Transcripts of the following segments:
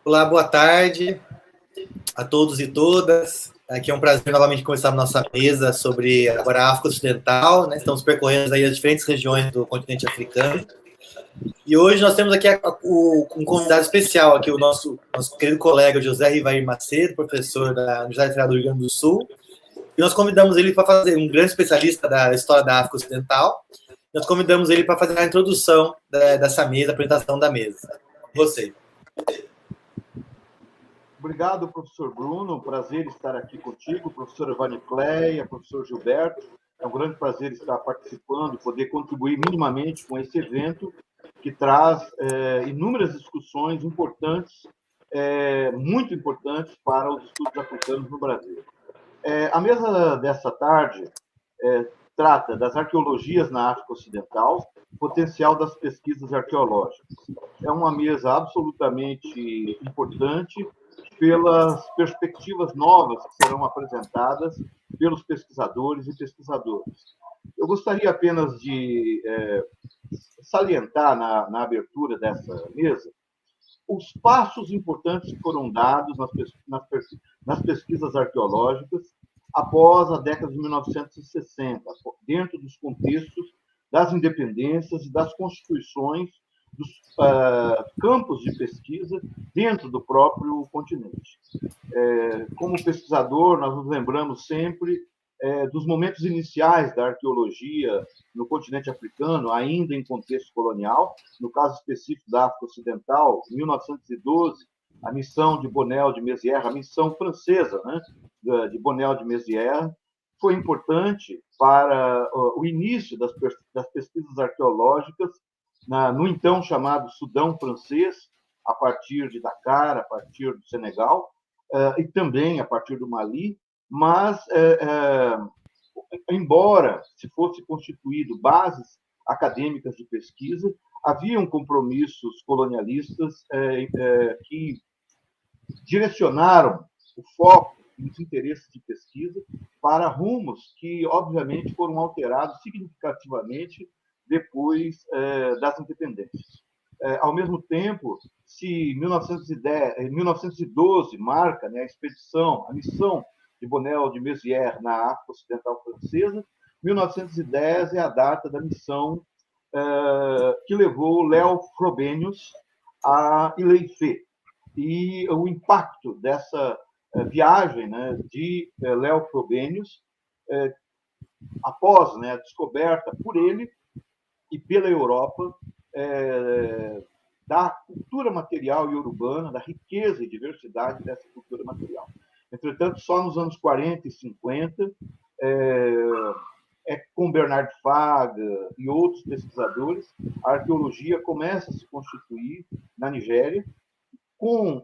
Olá, boa tarde a todos e todas. Aqui é um prazer novamente conversar na nossa mesa sobre agora a África Ocidental, né? Estamos percorrendo aí as diferentes regiões do continente africano. E hoje nós temos aqui um convidado especial, aqui o nosso querido colega José Ibrahima Macedo, professor da Universidade Federal do Rio Grande do Sul. E nós convidamos ele para fazer, um grande especialista da história da África Ocidental. Nós convidamos ele para fazer a introdução dessa mesa, a apresentação da mesa. Você. Obrigado, professor Bruno. Prazer estar aqui contigo, professora Vanicleia, professor Gilberto. É um grande prazer estar participando, poder contribuir minimamente com esse evento que traz inúmeras discussões importantes, muito importantes para os estudos africanos no Brasil. A mesa dessa tarde trata das arqueologias na África Ocidental, potencial das pesquisas arqueológicas. É uma mesa absolutamente importante pelas perspectivas novas que serão apresentadas pelos pesquisadores e pesquisadoras. Eu gostaria apenas de salientar na abertura dessa mesa os passos importantes que foram dados nas pesquisas arqueológicas após a década de 1960, dentro dos contextos das independências e das constituições dos campos de pesquisa dentro do próprio continente. Como pesquisador, nós nos lembramos sempre dos momentos iniciais da arqueologia no continente africano, ainda em contexto colonial, no caso específico da África Ocidental, em 1912, a missão de Bonel de Mézières, a missão francesa, né, de Bonel de Mézières, foi importante para o início das pesquisas arqueológicas no então chamado Sudão francês, a partir de Dakar, a partir do Senegal, e também a partir do Mali, mas, embora se fosse constituído bases acadêmicas de pesquisa, haviam compromissos colonialistas que direcionaram o foco e os interesses de pesquisa para rumos que, obviamente, foram alterados significativamente depois das independências. Ao mesmo tempo, se 1912 marca, né, a missão de Bonel de Mézières na África Ocidental francesa, 1910 é a data da missão que levou Léo Frobenius a Ileife. E o impacto dessa viagem, né, de Léo Frobenius, após, né, a descoberta por ele e pela Europa da cultura material e urbana, da riqueza e diversidade dessa cultura material. Entretanto, só nos anos 40 e 50, com Bernard Faga e outros pesquisadores, a arqueologia começa a se constituir na Nigéria, com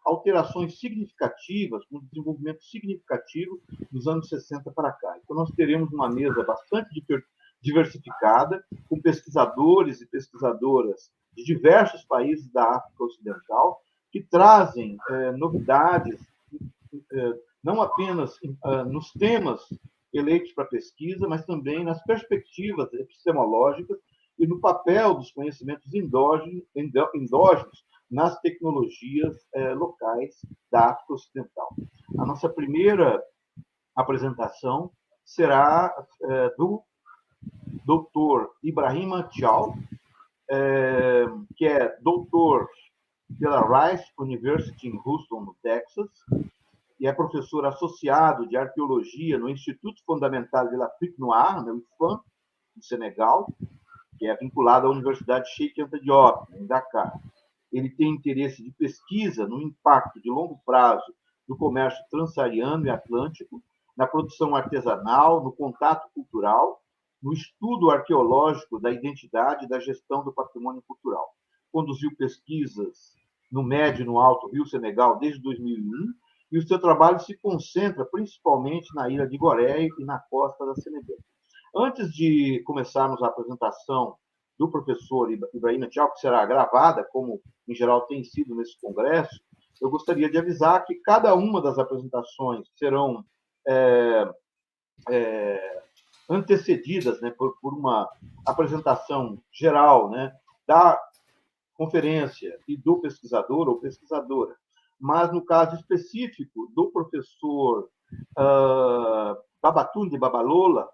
alterações significativas, com desenvolvimento significativo dos anos 60 para cá. Então, nós teremos uma mesa bastante diversificada, com pesquisadores e pesquisadoras de diversos países da África Ocidental, que trazem novidades, não apenas nos temas eleitos para pesquisa, mas também nas perspectivas epistemológicas e no papel dos conhecimentos endógenos nas tecnologias locais da África Ocidental. A nossa primeira apresentação será do Dr. Ibrahima Thiaw, que é doutor pela Rice University em Houston, no Texas, e é professor associado de arqueologia no Instituto Fondamental de l'Afrique Noire, no IFAM, no Senegal, que é vinculado à Universidade Cheik Anta Diop, em Dakar. Ele tem interesse de pesquisa no impacto de longo prazo do comércio transsaariano e atlântico, na produção artesanal, no contato cultural, no estudo arqueológico da identidade e da gestão do patrimônio cultural. Conduziu pesquisas no Médio e no Alto Rio Senegal desde 2001, e o seu trabalho se concentra principalmente na ilha de Gorée e na costa da Senegal. Antes de começarmos a apresentação do professor Ibrahima Thiaw, que será gravada, como em geral tem sido nesse congresso, eu gostaria de avisar que cada uma das apresentações serão antecedidas, né, por uma apresentação geral, né, da conferência e do pesquisador ou pesquisadora, mas no caso específico do professor Babatunde Babalola,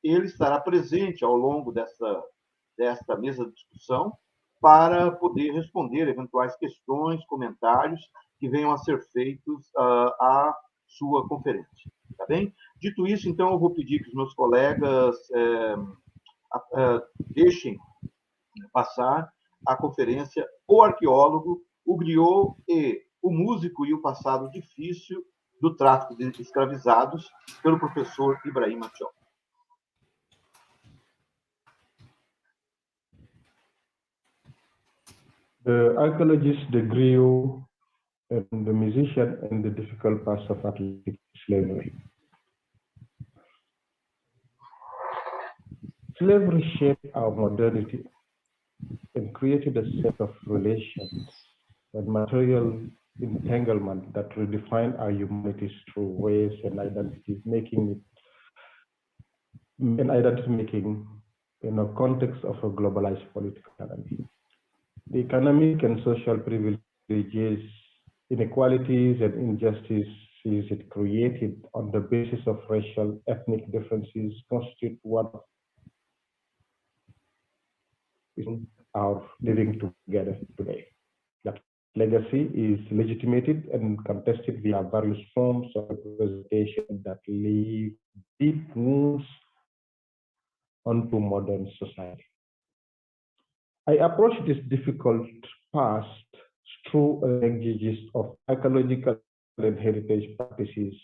ele estará presente ao longo desta mesa de discussão para poder responder eventuais questões, comentários que venham a ser feitos à sua conferência. Tá bem? Dito isso, então, eu vou pedir que os meus colegas deixem passar a conferência O Arqueólogo, o Griot e o Músico e o Passado Difícil do Tráfico de Escravizados, pelo professor Ibrahima Thiaw. The archaeologist, the griot, and the musician, and the difficult past of Atlantic slavery. Slavery shaped our modernity and created a set of relations and material entanglement that redefine our humanities through race and identity, making in a context of a globalized political economy. The economic and social privileges, inequalities, and injustices it created on the basis of racial, ethnic differences constitute one of our living together today. That legacy is legitimated and contested via various forms of representation that leave deep wounds onto modern society. I approach this difficult past through languages of archaeological and heritage practices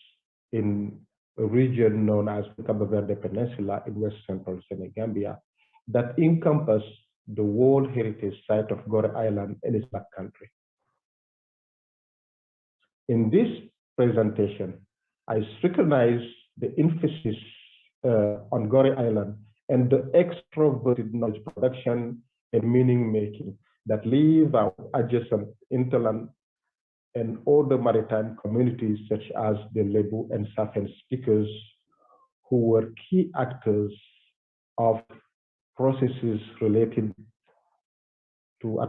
in a region known as the Cabo Verde Peninsula in West Central Senegambia that encompass the World Heritage Site of Gore Island and its backcountry. In this presentation, I recognize the emphasis on Gore Island and the extroverted knowledge production and meaning making that leave our adjacent hinterland and other maritime communities such as the Lebu and Safen speakers who were key actors of processes related to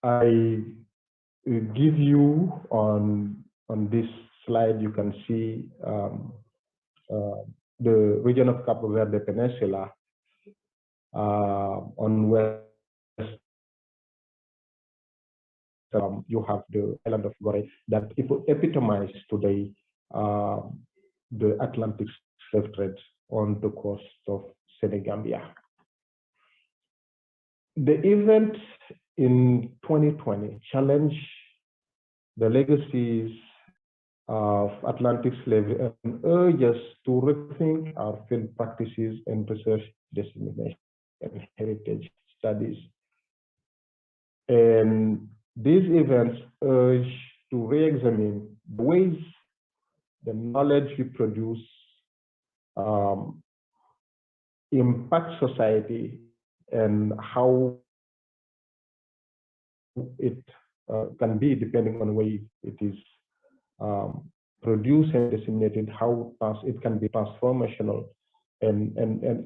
I give you on this slide, you can see the region of Cabo Verde Peninsula on west. You have the island of Gore that epitomizes today the Atlantic slave trade on the coast of Senegambia. The event in 2020 challenged the legacies of Atlantic slavery and urge us to rethink our field practices and research dissemination and heritage studies. And these events urge to re-examine the ways the knowledge we produce impacts society and how it can be, depending on the way it is produced and disseminated, how it can be transformational, and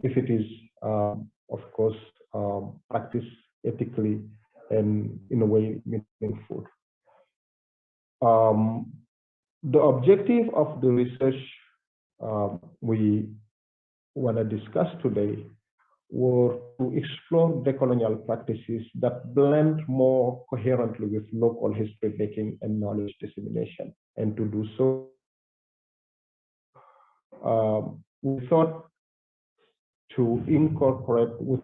if it is, of course, practiced ethically and in a way meaningful. The objective of the research we want to discuss today were to explore decolonial practices that blend more coherently with local history making and knowledge dissemination. And to do so, we thought to incorporate with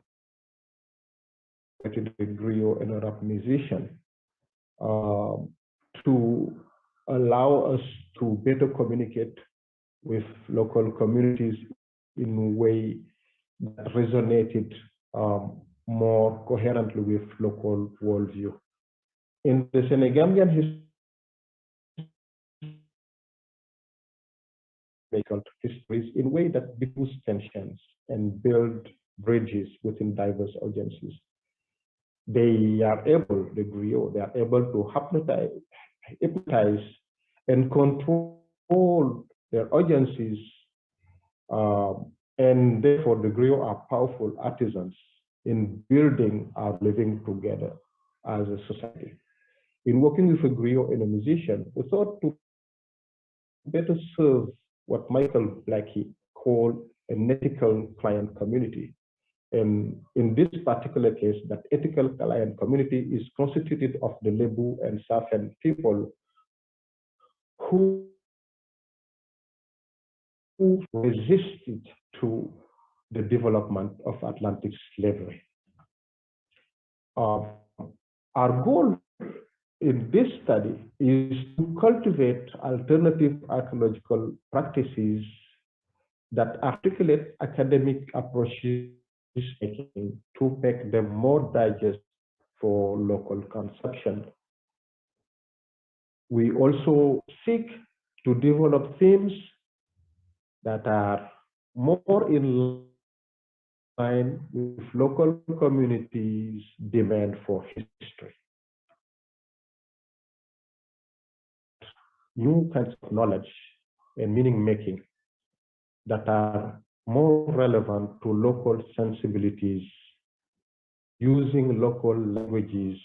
the griot and Arab musician to allow us to better communicate with local communities in a way that resonated more coherently with local worldview. In the Senegambian histories in a way that diffuse tensions and build bridges within diverse audiences. They are able, the griot, they are able to hypnotize and control their audiences And therefore, the Griot are powerful artisans in building our living together as a society. In working with a Griot and a musician, we thought to better serve what Michael Blackie called an ethical client community. And in this particular case, that ethical client community is constituted of the Lebu and Safen people who resisted to the development of Atlantic slavery. Our goal in this study is to cultivate alternative archaeological practices that articulate academic approaches to make them more digest for local consumption. We also seek to develop themes that are more in line with local communities' demand for history. New kinds of knowledge and meaning making that are more relevant to local sensibilities, using local languages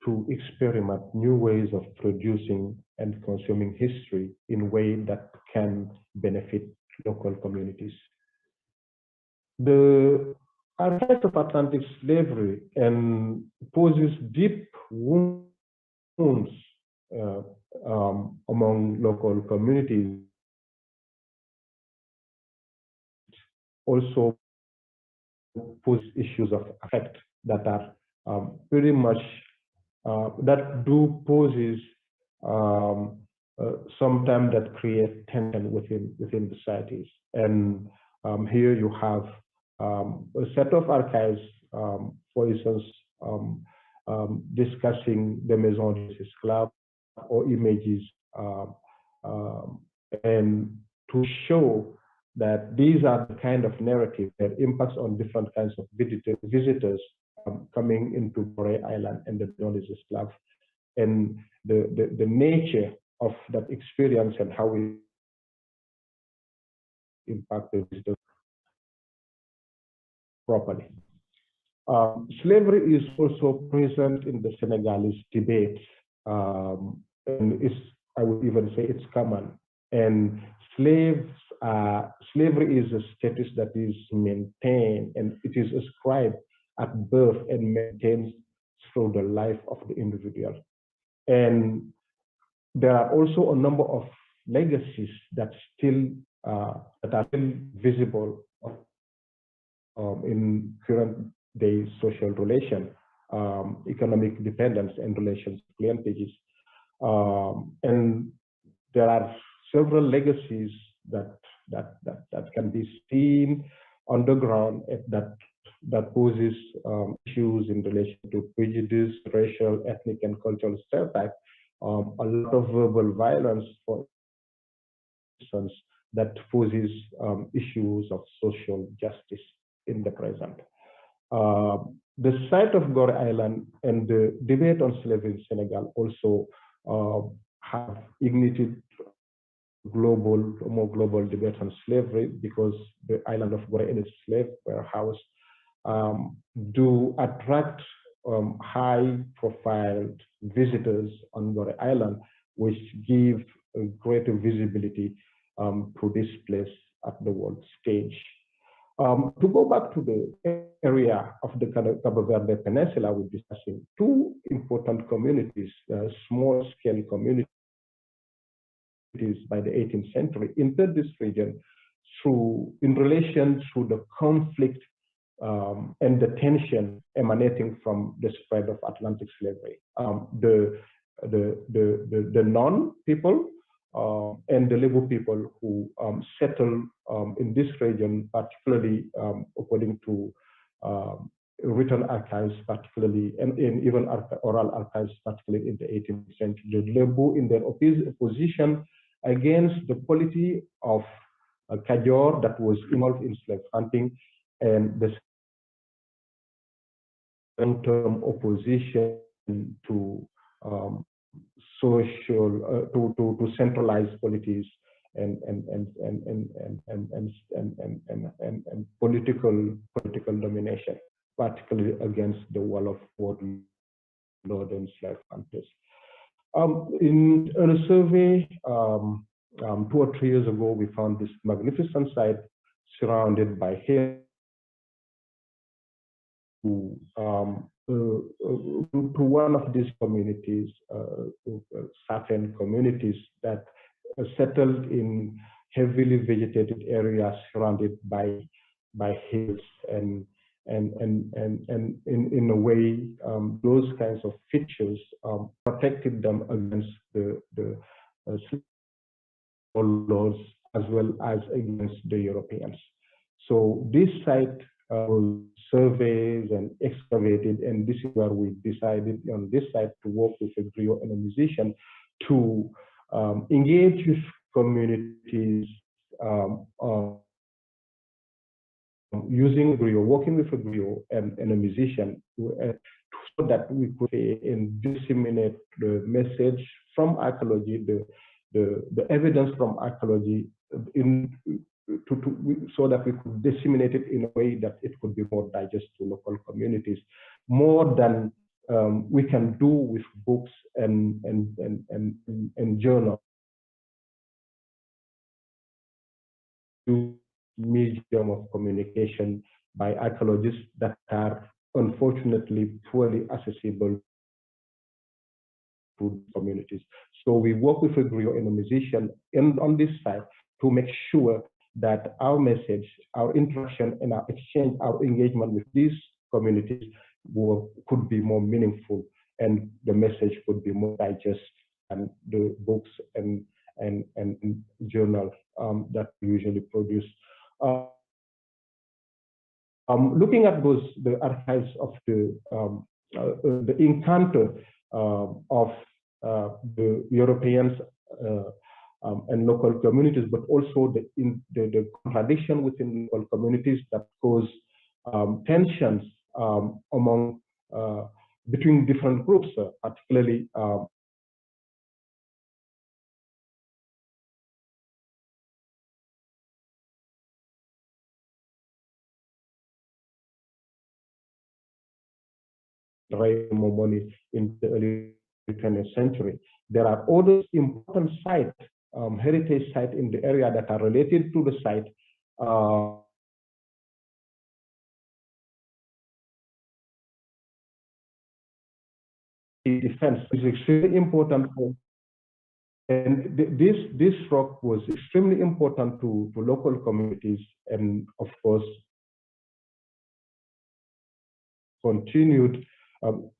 to experiment new ways of producing and consuming history in ways that can benefit local communities. The archives of Atlantic slavery poses deep wounds among local communities. Also pose issues of affect that are pretty much that do poses sometimes that create tension within societies. And here you have a set of archives, for instance, discussing the Maison des Esclaves or images, and to show that these are the kind of narrative that impacts on different kinds of visitors coming into Gorée Island and the Maison des Esclaves, and the nature of that experience and how it impacts the visitors properly. Slavery is also present in the Senegalese debate, and I would even say it's common. And slavery is a status that is maintained, and it is ascribed at birth and maintained through the life of the individual. And there are also a number of legacies that are still visible in current day social relation, economic dependence and relations to clientages. And there are several legacies that can be seen on the ground that poses issues in relation to prejudice, racial, ethnic, and cultural stereotype. A lot of verbal violence, for instance, that poses issues of social justice in the present. The site of Gorée Island and the debate on slavery in Senegal also have ignited more global debates on slavery, because the island of Gorée and its slave warehouse do attract high-profile visitors on Gorée Island, which give a greater visibility to this place at the world stage. To go back to the area of the Cabo Verde Peninsula, we're discussing two important communities, small-scale communities by the 18th century, entered this region in relation to the conflict and the tension emanating from the spread of Atlantic slavery. The non people and the Lebu people who settle in this region, particularly according to written archives, particularly, and even oral archives, particularly in the 18th century. The Lebu, in their opposition against the polity of Kajor that was involved in slave hunting, and the long-term opposition to social, to centralized polities political domination, particularly against the wall of warlord and slave hunters. In a survey 2 or 3 years ago, we found this magnificent site surrounded by hills to one of these communities, certain communities that settled in heavily vegetated areas surrounded by hills, and in a way, those kinds of features protected them against the lords as well as against the Europeans. So this site was surveyed and excavated, and this is where we decided on this site to work with a griot and a musician to engage with communities using griot, working with a griot and a musician, so that we could disseminate the message from archaeology, the evidence from archaeology, so that we could disseminate it in a way that it could be more digest to local communities, more than we can do with books and journals. Medium of communication by archaeologists that are unfortunately poorly accessible to communities. So we work with a griot and a musician on this site to make sure that our message, our interaction, and our exchange, our engagement with these communities could be more meaningful, and the message could be more digest than the books and journals that we usually produce. Looking at the archives of the encounter of the Europeans and local communities, but also the contradiction within local communities that cause tensions among between different groups, particularly Raymond in the early 20th century. There are other important sites, heritage sites in the area that are related to the site. Defense is extremely important, and this rock was extremely important to local communities, and of course continued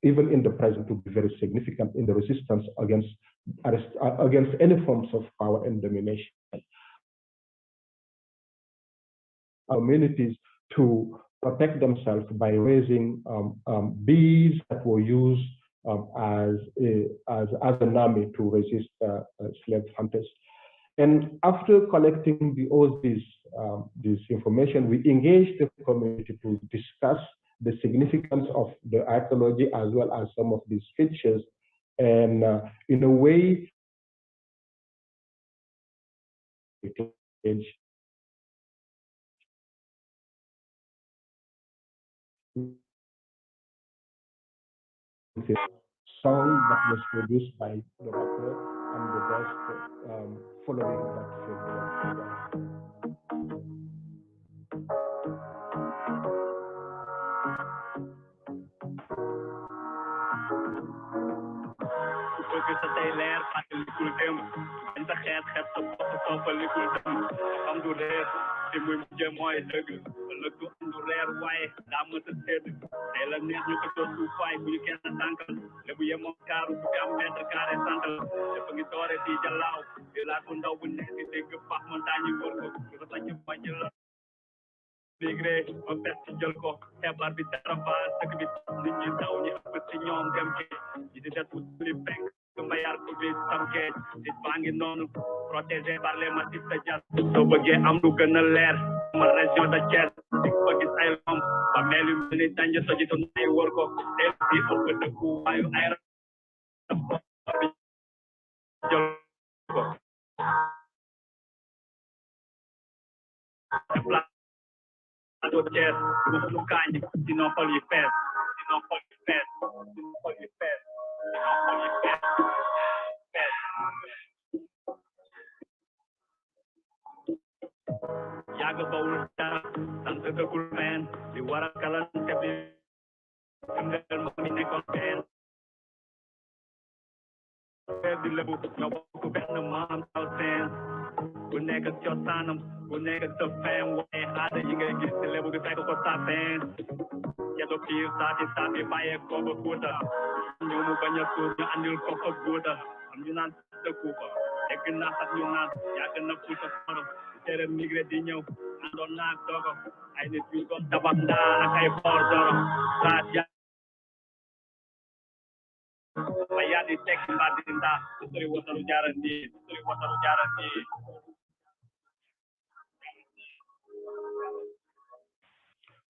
even in the present to be very significant in the resistance against any forms of power and domination. Communities to protect themselves by raising bees that were used as an army to resist slave hunters. And after collecting all this information, we engaged the community to discuss the significance of the archaeology as well as some of these features, and in a way, song that was produced by the rapper and the best following that film. Protégé par les massifs de jazz, soo bëggee am lu gën a leer ma région de Thiès di ko gis ay lom ba mel yu mel ni tànj sojitu nay wër ko del di ëpp dëkku waayu ay jël ko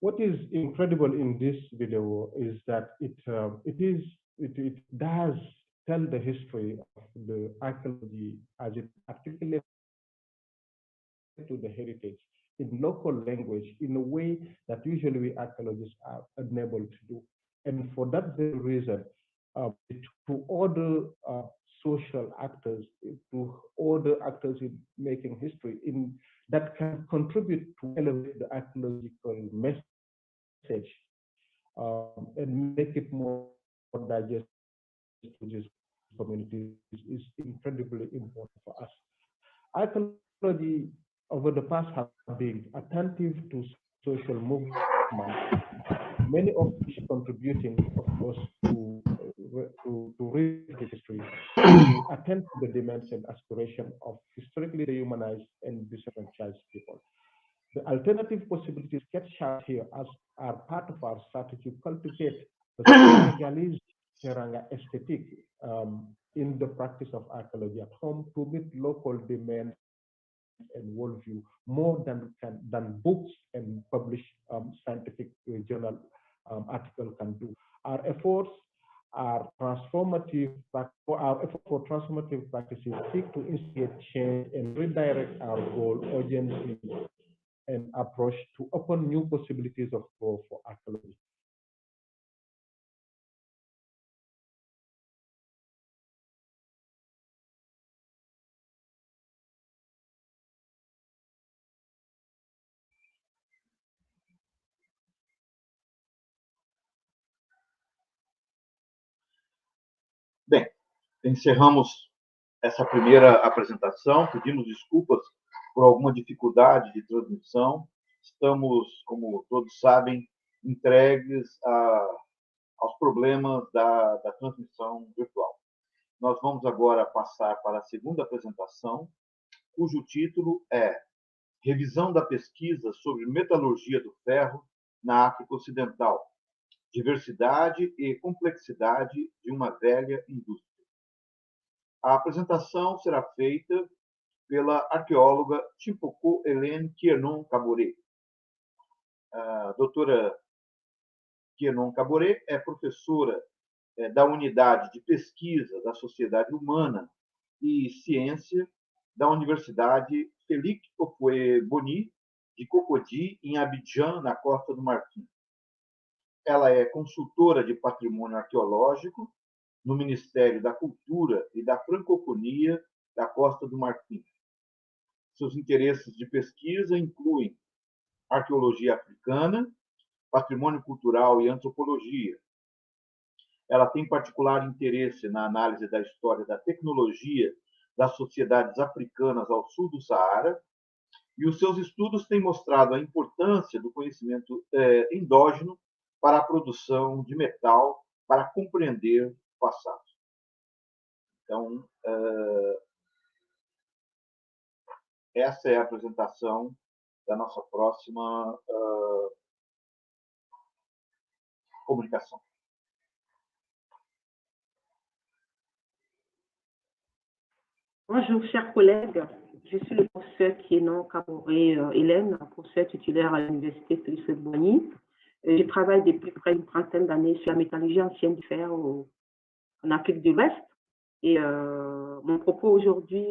What is incredible in this video is that it does tell the history of the archaeology as it articulates to the heritage in local language in a way that usually we archaeologists are unable to do. And for that very reason, to other social actors, to other actors in making history that can contribute to elevate the archaeological message and make it more digestible to these communities is incredibly important for us. Archaeology over the past have been attentive to social movements, many of which contributing, of course, to read history, to attend to the demands and aspirations of historically dehumanized and disenfranchised people. The alternative possibilities sketched out here are part of our strategy to cultivate the Senegalese Teranga aesthetic in the practice of archaeology at home to meet local demands and worldview more than books and published scientific journal article can do. Our efforts for transformative practices seek to instigate change and redirect our goal urgently and approach to open new possibilities of growth for archaeology. Bem, encerramos essa primeira apresentação. Pedimos desculpas por alguma dificuldade de transmissão. Estamos, como todos sabem, entregues aos problemas da transmissão virtual. Nós vamos agora passar para a segunda apresentação, cujo título é Revisão da pesquisa sobre metalurgia do ferro na África Ocidental, diversidade e complexidade de uma velha indústria. A apresentação será feita pela arqueóloga Timpoko Hélene Kienon Kaboré. A doutora Kienon Kaboré é professora da Unidade de Pesquisa da Sociedade Humana e Ciência da Universidade Felix Houphouet-Boigny de Cocody, em Abidjan, na Costa do Marfim. Ela é consultora de patrimônio arqueológico no Ministério da Cultura e da Francofonia da Costa do Marfim. Seus interesses de pesquisa incluem arqueologia africana, patrimônio cultural e antropologia. Ela tem particular interesse na análise da história da tecnologia das sociedades africanas ao sul do Saara, e os seus estudos têm mostrado a importância do conhecimento endógeno para a produção de metal, para compreender o passado. Então, essa é a apresentação da nossa próxima comunicação. Bonjour, chers collègues. Je suis le professeur Kienon Kaboré Hélène, professeur titulaire à l'Université Felix Houphouet-Boigny. Je travaille depuis près d'une trentaine d'années sur la métallurgie ancienne du fer en Afrique de l'Ouest. Et mon propos aujourd'hui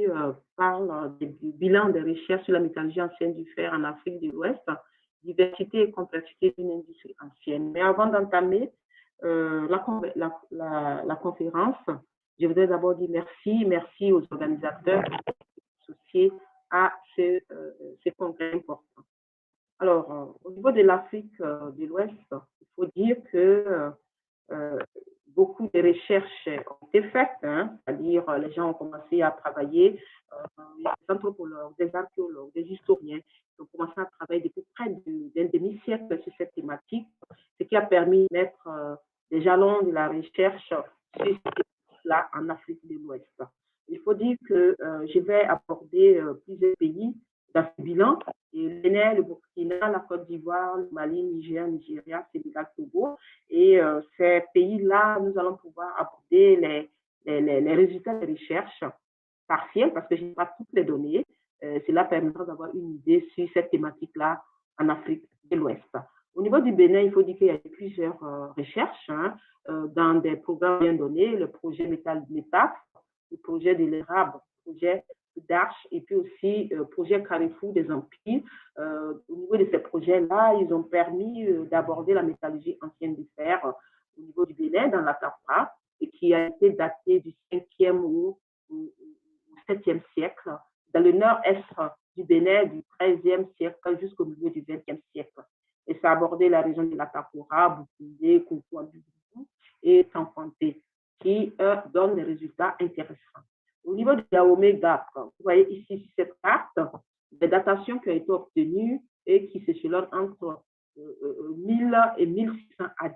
parle du bilan des recherches sur la métallurgie ancienne du fer en Afrique de l'Ouest, diversité et complexité d'une industrie ancienne. Mais avant d'entamer la conférence, je voudrais d'abord dire merci aux organisateurs associés à ces congrès importants. Alors, au niveau de l'Afrique de l'Ouest, il faut dire que beaucoup de recherches ont été faites, hein, c'est-à-dire les gens ont commencé à travailler, des anthropologues, des archéologues, des historiens qui ont commencé à travailler depuis près d'un demi-siècle sur cette thématique, ce qui a permis de mettre des jalons de la recherche sur cette thématique-là en Afrique de l'Ouest. Il faut dire que je vais aborder plusieurs pays dans ce bilan, et le Bénin, le Burkina, la Côte d'Ivoire, le Mali, Niger, Nigeria, Sénégal, Togo. Et ces pays-là, nous allons pouvoir aborder les résultats des recherches partielles, parce que je n'ai pas toutes les données. Cela permettra d'avoir une idée sur cette thématique-là en Afrique de l'Ouest. Au niveau du Bénin, il faut dire qu'il y a plusieurs recherches dans des programmes bien donnés, le projet métal, le projet de l'érable, le projet d'Arche et puis aussi projet Carrefour des Empires. Au niveau de ces projets-là, ils ont permis d'aborder la métallurgie ancienne du fer au niveau du Bénin, dans la Capra, et qui a été daté du 5e ou 7e siècle, dans le nord-est du Bénin, du 13e siècle jusqu'au milieu du 20e siècle. Et ça a abordé la région de la Capora, Boukoundé, Koukou, et Tampanté, qui donnent des résultats intéressants. Au niveau de Dahomey Gap, vous voyez ici sur cette carte des datations qui ont été obtenues et qui s'échelonnent entre 1000 et 1600 AD,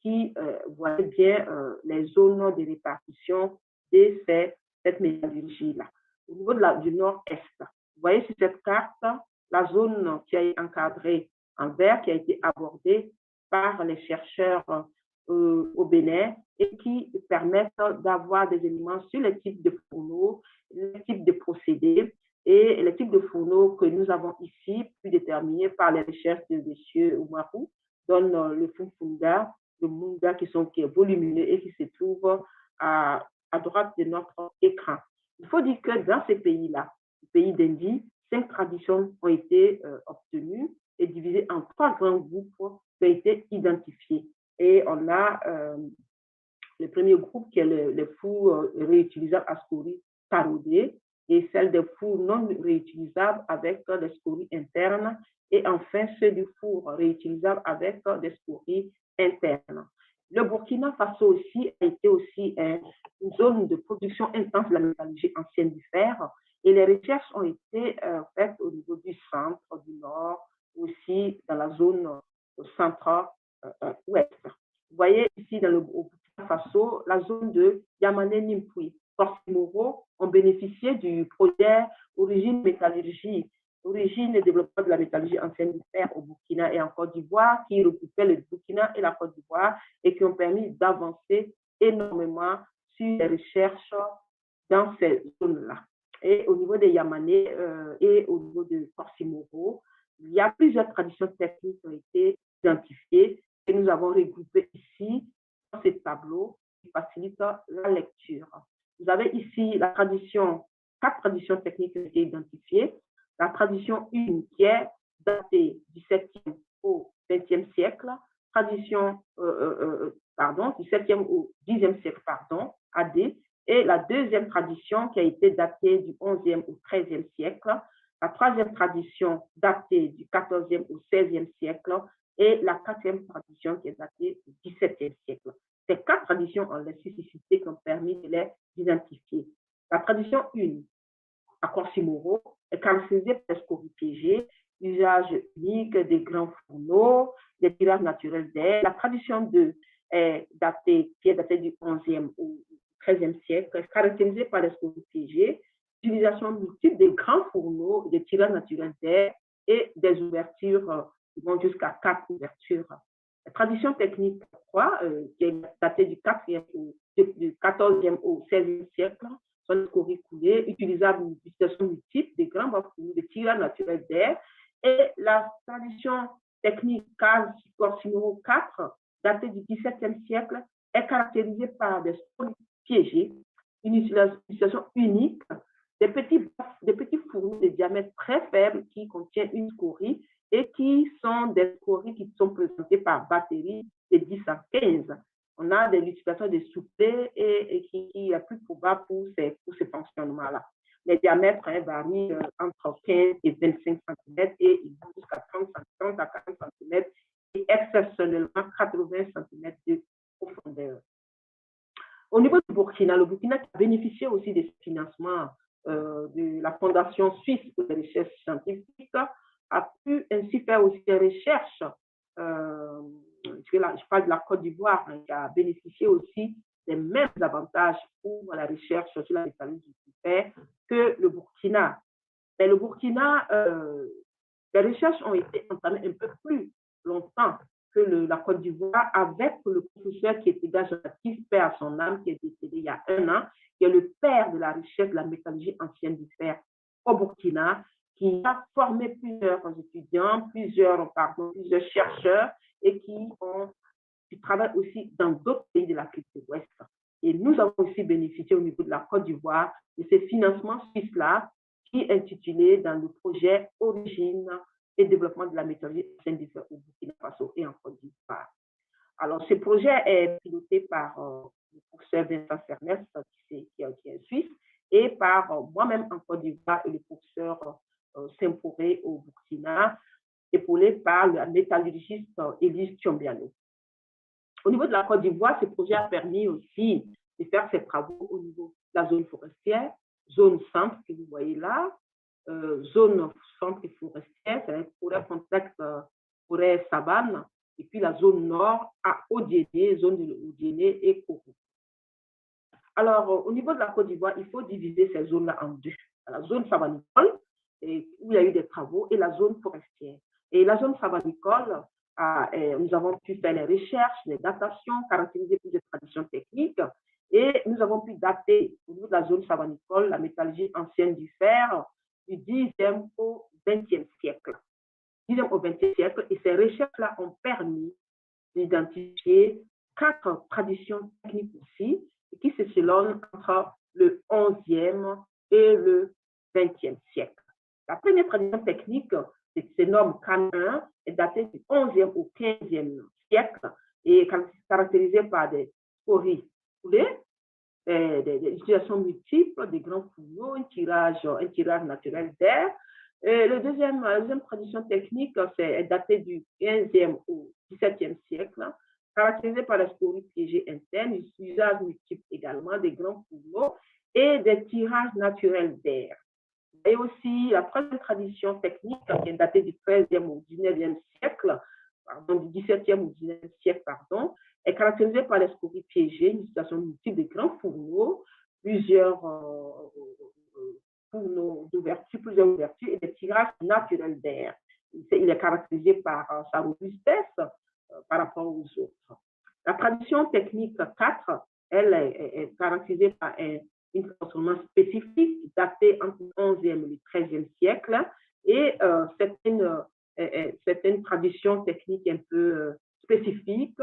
qui voient bien les zones de répartition de cette métallurgie-là. Au niveau du nord-est, vous voyez sur cette carte la zone qui a été encadrée en vert, qui a été abordée par les chercheurs au Bénin et qui permettent d'avoir des éléments sur les types de fourneaux, les types de procédés et les types de fourneaux que nous avons ici, pu déterminer par les recherches de M. Oumarou, dont le Funfunga, le Munga qui est volumineux et qui se trouve à droite de notre écran. Il faut dire que dans ces pays-là, les pays d'Indie, 5 traditions ont été obtenues et divisées en 3 grands groupes qui ont été identifiés. Et on a le premier groupe qui est les fours réutilisables à scories taraudées et celle des fours non réutilisables avec des scories internes et enfin ceux du four réutilisable avec des scories internes. Le Burkina Faso aussi a été aussi une zone de production intense de la métallurgie ancienne du fer et les recherches ont été faites au niveau du centre, du nord, aussi dans la zone centre-ouest. Vous voyez ici dans le Burkina Faso, la zone de Yamane-Nimpui. Korsimoro ont bénéficié du projet Origine Métallurgie, Origine et développement de la métallurgie ancienne du fer au Burkina et en Côte d'Ivoire, qui regroupait le Burkina et la Côte d'Ivoire et qui ont permis d'avancer énormément sur les recherches dans ces zones-là. Et au niveau des Yamane et au niveau de Korsimoro, il y a plusieurs traditions techniques qui ont été identifiées et nous avons regroupé ici dans ces tableaux qui facilitent la lecture. Vous avez ici la tradition, 4 traditions techniques qui ont été identifiées. La tradition 1 qui est datée du 7e au 20e siècle, tradition, du 7e au 10e siècle, AD, et la deuxième tradition qui a été datée du 11e au 13e siècle, la troisième tradition datée du 14e au 16e siècle, et la 4e tradition qui est datée du 17e siècle. Ces 4 traditions ont les spécificités qui ont permis de les identifier. La tradition 1, à Korsimoro, est caractérisée par les scories piégées, usage unique des grands fourneaux, des tirages naturels d'air. La tradition 2 est datée du 11e au 13e siècle, est caractérisée par les scories piégées, utilisation multiple des grands fourneaux, des tirages naturels d'air et des ouvertures qui vont jusqu'à 4 ouvertures. La tradition technique 3, qui est datée du 14e au 16e siècle, sont les scories coulées, utilisables d'utilisation multiple des grands fourneaux, des tirages naturels d'air. Et la tradition technique Korsimoro 4, datée du 17e siècle, est caractérisée par des scories piégées, utilisation unique des petits fourneaux de diamètre très faible qui contiennent une scorie et qui sont des scories qui sont présentées par batterie de 10 à 15. On a de l'utilisation des soufflets et qui est plus probable pour ces fonctionnements-là. Les diamètres varient entre 15 et 25 cm et ils vont jusqu'à 30 à 40 cm et exceptionnellement 80 cm de profondeur. Au niveau du Burkina, le Burkina a bénéficié aussi des financements de la Fondation suisse pour les recherches scientifiques, a pu ainsi faire aussi des recherches. Je parle de la Côte d'Ivoire, qui a bénéficié aussi des mêmes avantages pour la recherche sur la métallurgie que le Burkina. Mais le Burkina, les recherches ont été entamées un peu plus longtemps que la Côte d'Ivoire avec le professeur qui est également paix à son âme, qui est décédé il y a 1 an, qui est le père de la recherche de la métallurgie ancienne du fer au Burkina, qui a formé plusieurs étudiants, plusieurs chercheurs et qui travaillent aussi dans d'autres pays de l'Afrique de l'Ouest. Et nous avons aussi bénéficié au niveau de la Côte d'Ivoire de ces financements suisses-là qui est intitulé dans le projet Origine et développement de la métallurgie ancienne du fer au Burkina Faso et en Côte d'Ivoire. Alors, ce projet est piloté par le professeur Vincent Fernès, qui est suisse, et par moi-même en Côte d'Ivoire et le professeur Simporé au Burkina, épaulé par le métallurgiste Élise Thiombiano. Au niveau de la Côte d'Ivoire, ce projet a permis aussi de faire ses travaux au niveau de la zone forestière, zone centre que vous voyez là, zone centre et forestière, c'est forêt contexte forêt savane, et puis la zone nord à Odiéné, zone de Odiéné et Koko. Alors, au niveau de la Côte d'Ivoire, il faut diviser ces zones-là en deux. La zone savanicole, où il y a eu des travaux, et la zone forestière. Et la zone savanicole, nous avons pu faire les recherches, les datations, caractériser plusieurs traditions techniques, et nous avons pu dater, au niveau de la zone savanicole, la métallurgie ancienne du fer du 10e au 20e siècle. 10e au 20e siècle, et ces recherches-là ont permis d'identifier 4 traditions techniques aussi, qui s'échelonnent entre le 11e et le 20e siècle. La première tradition technique, c'est norme Can1, est datée du 11e au 15e siècle et caractérisée par des scories coulées, des utilisations multiples, des grands fourneaux, un tirage naturel d'air. La deuxième tradition technique est datée du 15e au 17e siècle, caractérisée par la scorie piégée interne, l'usage multiple également des grands fourneaux et des tirages naturels d'air. Et aussi, la troisième tradition technique, qui est datée du 13e au 19e siècle, du 17e au 19e siècle, est caractérisée par les scories piégées, une situation multiple de grands fourneaux, plusieurs fourneaux d'ouverture, plusieurs ouvertures et des tirages naturels d'air. Il est caractérisé par sa robustesse par rapport aux autres. La tradition technique 4, elle est caractérisée par une transformation spécifique datée entre le 11e et le 13e siècle et certaines traditions techniques un peu spécifiques,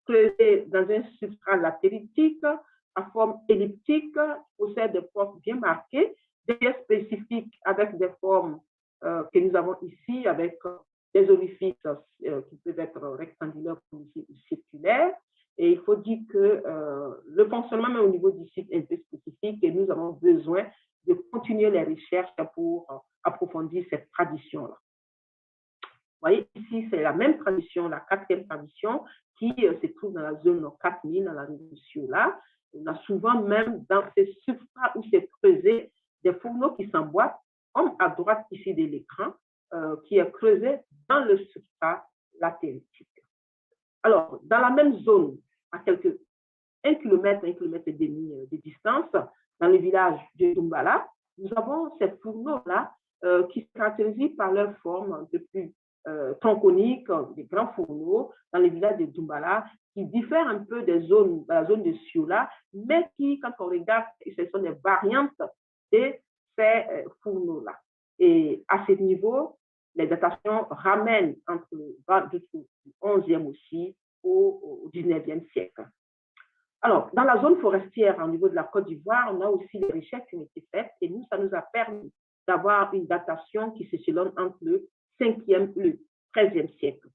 creusées dans un substrat latéritique à forme elliptique, possède des formes bien marquées, des spécifiques avec des formes que nous avons ici, avec des orifices qui peuvent être rectangulaires ou circulaires. Et il faut dire que le fonctionnement, même au niveau du site, est un peu spécifique et nous avons besoin de continuer les recherches pour approfondir cette tradition-là. Vous voyez, ici, c'est la même tradition, la 4e tradition, qui se trouve dans la zone 4000, dans la région là. On a souvent même dans ces substrats où c'est creusé des fourneaux qui s'emboîtent, comme à droite ici de l'écran, qui est creusé dans le substrat latéritique. Alors, dans la même zone, à quelques 1 km et demi de distance, dans le village de Doumbala, nous avons ces fourneaux-là qui se caractérisent par leur forme un peu plus tronconique, des grands fourneaux, dans le village de Doumbala, qui diffèrent un peu des zones, de la zone de Sioula, mais qui, quand on regarde, ce sont des variantes de ces fourneaux-là. Et à ce niveau, les datations ramènent entre le 11e aussi au 19e siècle. Alors, dans la zone forestière, au niveau de la Côte d'Ivoire, on a aussi des recherches qui ont été faites et nous, ça nous a permis d'avoir une datation qui s'échelonne entre le 5e et le 13e siècle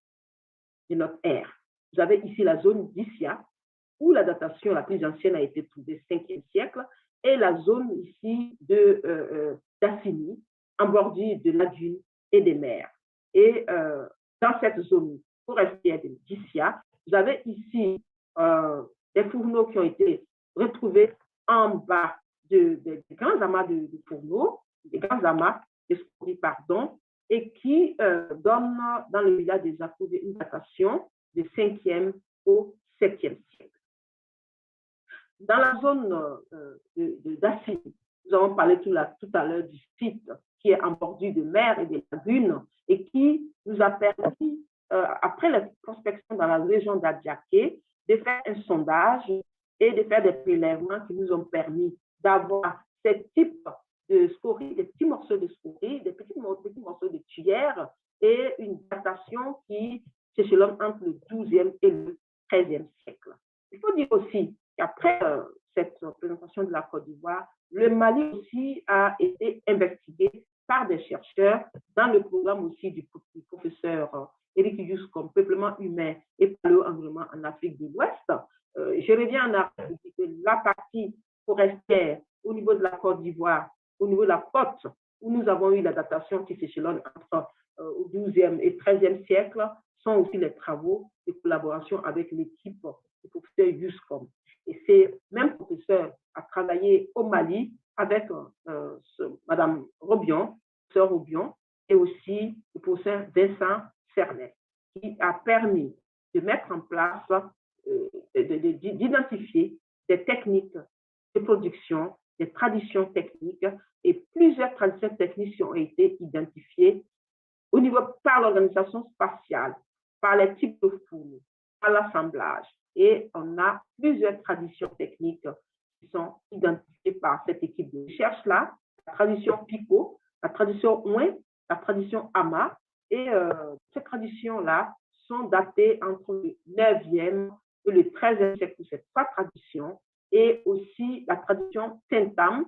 de notre ère. Vous avez ici la zone d'Issia, où la datation la plus ancienne a été trouvée au 5e siècle, et la zone ici d'Assini, en bordure de lagunes et des mers. Et dans cette zone forestière d'Issia, vous avez ici des fourneaux qui ont été retrouvés en bas des grands amas de fourneaux, des grands amas de scories, pardon, et qui donnent dans le village des Afro une datation du 5e au 7e siècle. Dans la zone d'Assini, nous avons parlé tout à l'heure du site qui est en bordure de mer et de lagunes et qui nous a permis, après la prospection dans la région d'Adjaké, de faire un sondage et de faire des prélèvements qui nous ont permis d'avoir ce type de scories, des petits morceaux de scories, des petits morceaux de tuyères et une datation qui s'échelonne entre le 12e et le 13e siècle. Il faut dire aussi qu'après cette présentation de la Côte d'Ivoire, le Mali aussi a été investigué par des chercheurs dans le programme aussi du professeur Éric Yus comme peuplement humain et paléo-environnement en Afrique de l'Ouest. Je reviens en Afrique, que la partie forestière au niveau de la Côte d'Ivoire, au niveau de la côte, où nous avons eu la datation qui s'échelonne entre au 12e et 13e siècle, sont aussi les travaux de collaboration avec l'équipe du professeur Yuscom. Et ce même professeur a travaillé au Mali avec Madame Robion, sœur Robion, et aussi le professeur Vincent Cernet, qui a permis de mettre en place, d'identifier des techniques de production, des traditions techniques, et plusieurs traditions techniques ont été identifiées au niveau par l'organisation spatiale, par les types de fourneaux, par l'assemblage. Et on a plusieurs traditions techniques qui sont identifiées par cette équipe de recherche-là, la tradition Pico, la tradition Ouin, la tradition Ama, et ces traditions-là sont datées entre le 9e et le 13e siècle pour ces trois traditions, et aussi la tradition Tentam,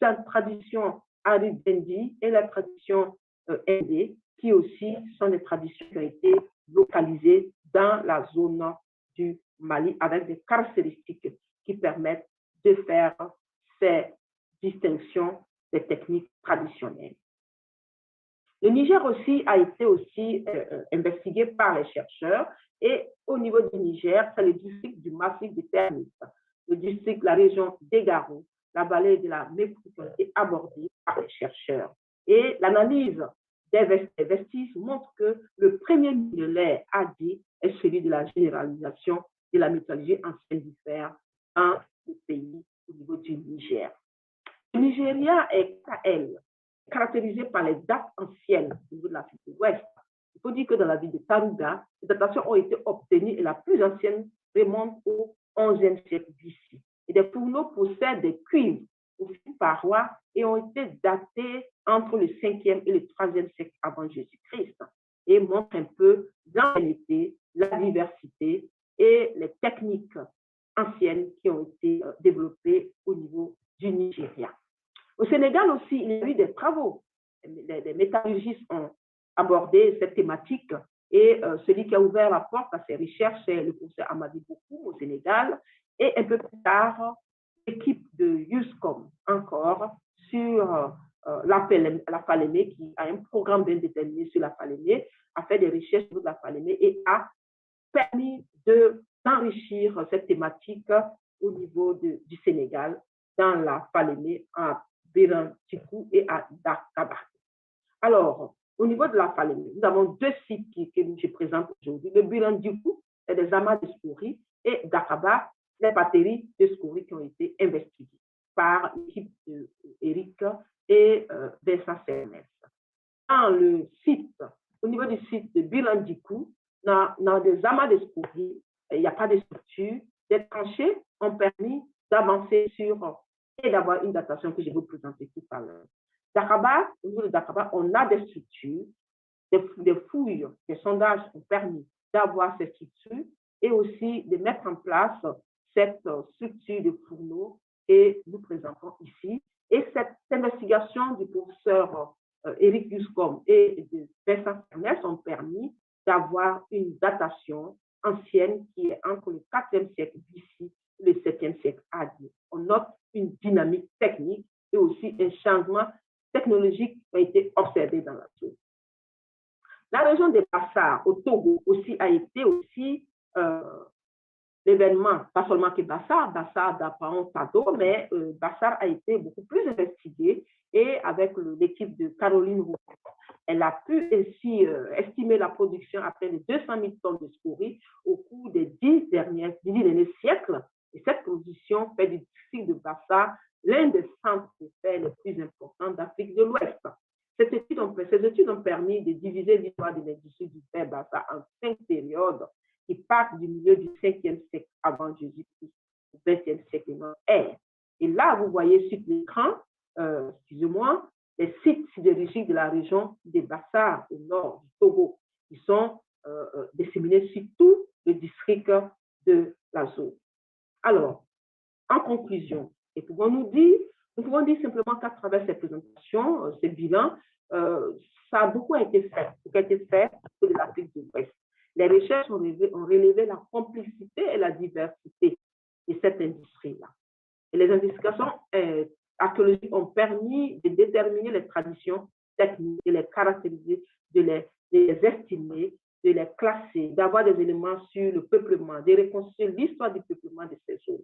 la tradition Aribendi et la tradition Ndé, qui aussi sont des traditions qui ont été localisées dans la zone du Mali avec des caractéristiques qui permettent de faire ces distinctions des techniques traditionnelles. Le Niger aussi a été investigué par les chercheurs et au niveau du Niger, c'est le district du massif de Termit, le district, la région d'Egaro, la vallée de la Mépou qui ont été abordés par les chercheurs. Et l'analyse des vestiges montre que le premier millénaire AD est celui de la généralisation de la métallurgie ancienne du fer dans le pays au niveau du Niger. Le Nigeria est, quant à elle, caractérisé par les dates anciennes au niveau de l'Afrique de l'Ouest. Il faut dire que dans la ville de Tarouga, les datations ont été obtenues et la plus ancienne remonte au 11e siècle d'ici. Et des fourneaux possèdent des cuivres aux fines parois et ont été datés entre le 5e et le 3e siècle avant Jésus-Christ et montrent un peu l'ancienneté, la diversité et les techniques anciennes qui ont été développées au niveau du Nigeria. Au Sénégal aussi, il y a eu des travaux. Les métallurgistes ont abordé cette thématique et celui qui a ouvert la porte à ces recherches, c'est le professeur Amadi Bokou au Sénégal et un peu plus tard, l'équipe de Yuscom encore sur la Falémé, qui a un programme bien déterminé sur la Falémé, a fait des recherches sur la Falémé et a permis d'enrichir cette thématique au niveau du Sénégal, dans la Falémé, à Bilan et à Dakaba. Alors, au niveau de la Falémé, nous avons deux sites que je présente aujourd'hui. Le Bilan c'est des amas de scories et Dakaba, les batteries de scories qui ont été investiguées par l'équipe d'Éric et Vincent Cernes. Dans le site, au niveau du site de Bilan dans des amas de scories, il n'y a pas de structure. Des tranchées ont permis d'avancer sur et d'avoir une datation que je vais vous présenter tout à l'heure. Dakaba, au niveau de Dakaba, on a des structures, des fouilles, des sondages ont permis d'avoir ces structures et aussi de mettre en place cette structure de fourneau et nous présentons ici. Et cette investigation du professeur Éric Buscom et de Vincent Fernès ont permis d'avoir une datation ancienne qui est entre le 4e siècle d'ici et le 7e siècle AD. On note une dynamique technique et aussi un changement technologique qui a été observé dans la zone. La région des Bassars au Togo aussi a été aussi l'événement, pas seulement que Bassars d'Apaon Tado, mais Bassars a été beaucoup plus investigué et avec l'équipe de Caroline Roux, elle a pu ainsi estimer la production après les 200 000 tonnes de scories au cours des 10 derniers siècles. Et cette production fait du district de Bassars l'un des centres de fer les plus importants d'Afrique de l'Ouest. Ces études ont permis de diviser l'histoire de l'industrie du fer Bassars en 5 périodes qui partent du milieu du 5e siècle avant Jésus-Christ au 20e siècle de notre ère. Et là, vous voyez sur l'écran, excusez-moi, les sites sidérurgiques de la région des Bassars au nord du Togo, qui sont disséminés sur tout le district de la zone. Alors, en conclusion, nous pouvons dire simplement qu'à travers ces présentations, ces bilans, ça a beaucoup été fait, de l'Afrique de l'Ouest. Les recherches ont relevé la complexité et la diversité de cette industrie-là. Et les investigations archéologiques ont permis de déterminer les traditions techniques, de les caractériser, de les estimer, de les classer, d'avoir des éléments sur le peuplement, de reconstruire l'histoire du peuplement de ces zones.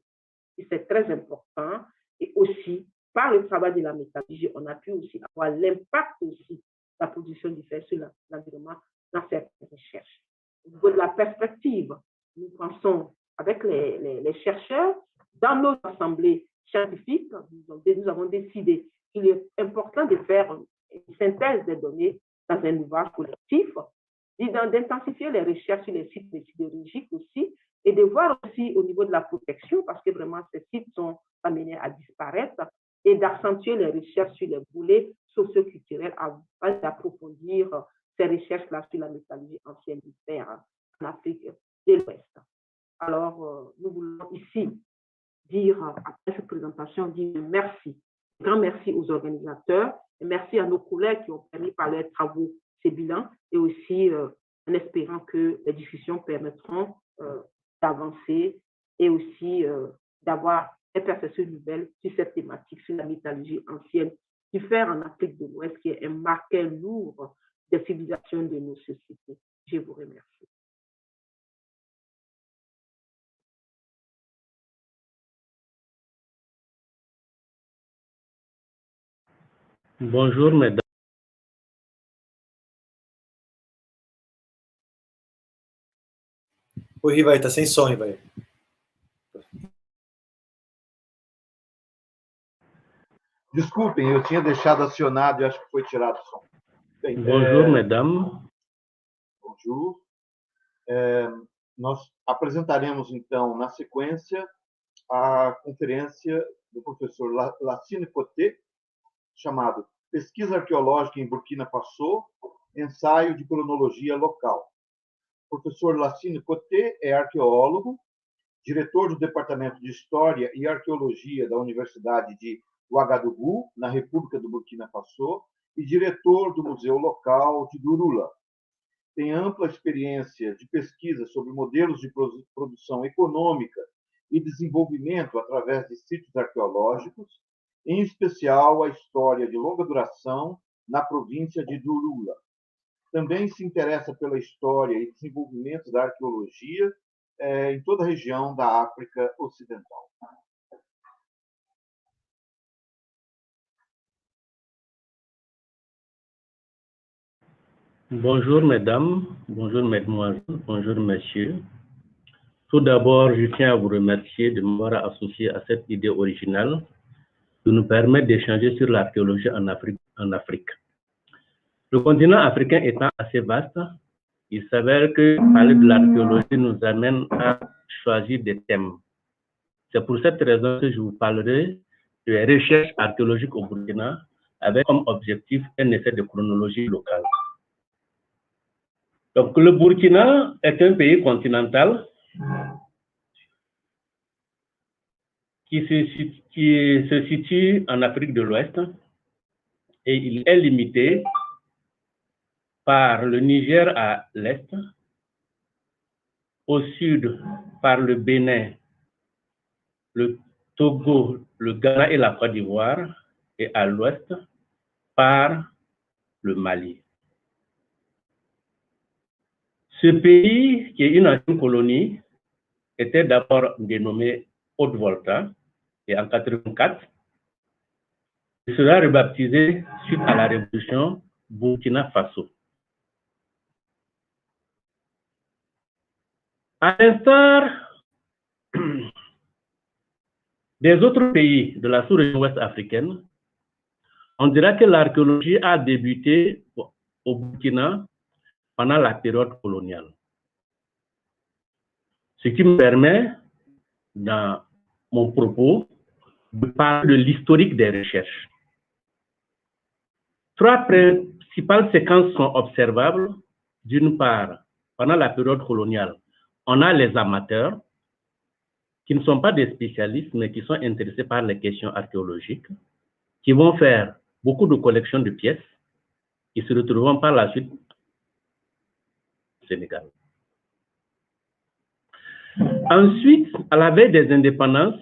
Et c'est très important. Et aussi, par le travail de la métallurgie, on a pu aussi avoir l'impact aussi de la production du fer sur l'environnement dans cette recherche. Au niveau de la perspective, nous pensons avec les chercheurs, dans nos assemblées scientifiques, nous avons décidé qu'il est important de faire une synthèse des données dans un ouvrage collectif, d'intensifier les recherches sur les sites sidérurgiques aussi, et de voir aussi au niveau de la protection, parce que vraiment ces sites sont amenés à disparaître, et d'accentuer les recherches sur les volets socio-culturels afin d'approfondir ces recherches-là sur la métallurgie ancienne du fer en Afrique de l'Ouest. Alors, nous voulons ici dire, après cette présentation, dire merci. Un grand merci aux organisateurs et merci à nos collègues qui ont permis par leurs travaux ces bilans et aussi en espérant que les discussions permettront d'avancer et aussi d'avoir des perceptions nouvelles sur cette thématique, sur la métallurgie ancienne du fer en Afrique de l'Ouest, qui est un marqueur lourd des civilisations de nos sociétés. Je vous remercie. Bonjour, mesdames. Oi, Rivaí, tá sem som, Rivaí. Desculpem, eu tinha deixado acionado e acho que foi tirado o som. Bem, Bonjour, mesdames. Bonjour. Nós apresentaremos, então, na sequência, a conferência do professor Lassine Coté, chamado Pesquisa Arqueológica em Burkina Faso, Ensaio de Cronologia Local. O professor Lassine Coté é arqueólogo, diretor do Departamento de História e Arqueologia da Universidade de Ouagadougou, na República do Burkina Faso, e diretor do Museu Local de Douroula. Tem ampla experiência de pesquisa sobre modelos de produção econômica e desenvolvimento através de sítios arqueológicos, em especial a história de longa duração na província de Douroula. Também se interessa pela história e desenvolvimento da arqueologia em toda a região da África Ocidental. Bonjour, mesdames. Bonjour, mesdemoiselles. Bonjour, messieurs. Tout d'abord, je tiens à vous remercier de m'avoir associé à cette idée originale de nous permettre d'échanger sur l'archéologie en Afrique. Le continent africain étant assez vaste, il s'avère que parler de l'archéologie nous amène à choisir des thèmes. C'est pour cette raison que je vous parlerai des recherches archéologiques au Burkina avec comme objectif un essai de chronologie locale. Donc, le Burkina est un pays continental qui se situe en Afrique de l'Ouest et il est limité par le Niger à l'est, au sud par le Bénin, le Togo, le Ghana et la Côte d'Ivoire, et à l'ouest par le Mali. Ce pays, qui est une ancienne colonie, était d'abord dénommé Haute-Volta, et en 1984, il sera rebaptisé suite à la révolution Burkina Faso. À l'instar des autres pays de la sous-région ouest africaine, on dira que l'archéologie a débuté au Burkina pendant la période coloniale. Ce qui me permet, dans mon propos, de parler de l'historique des recherches. Trois principales séquences sont observables. D'une part, pendant la période coloniale, on a les amateurs, qui ne sont pas des spécialistes, mais qui sont intéressés par les questions archéologiques, qui vont faire beaucoup de collections de pièces, et se retrouveront par la suite au Sénégal. Ensuite, à la veille des indépendances,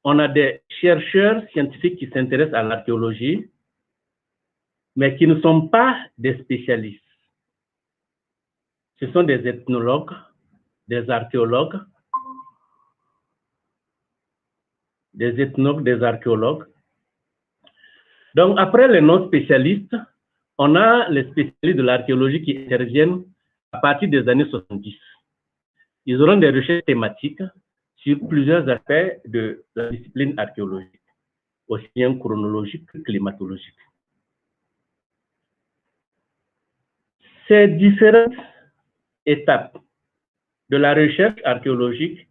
on a des chercheurs scientifiques qui s'intéressent à l'archéologie, mais qui ne sont pas des spécialistes. Ce sont des ethnologues, des archéologues, des archéologues. Donc, après les non-spécialistes, on a les spécialistes de l'archéologie qui interviennent à partir des années 70. Ils auront des recherches thématiques sur plusieurs aspects de la discipline archéologique, aussi bien chronologique que climatologique. Ces différentes étapes de la recherche archéologique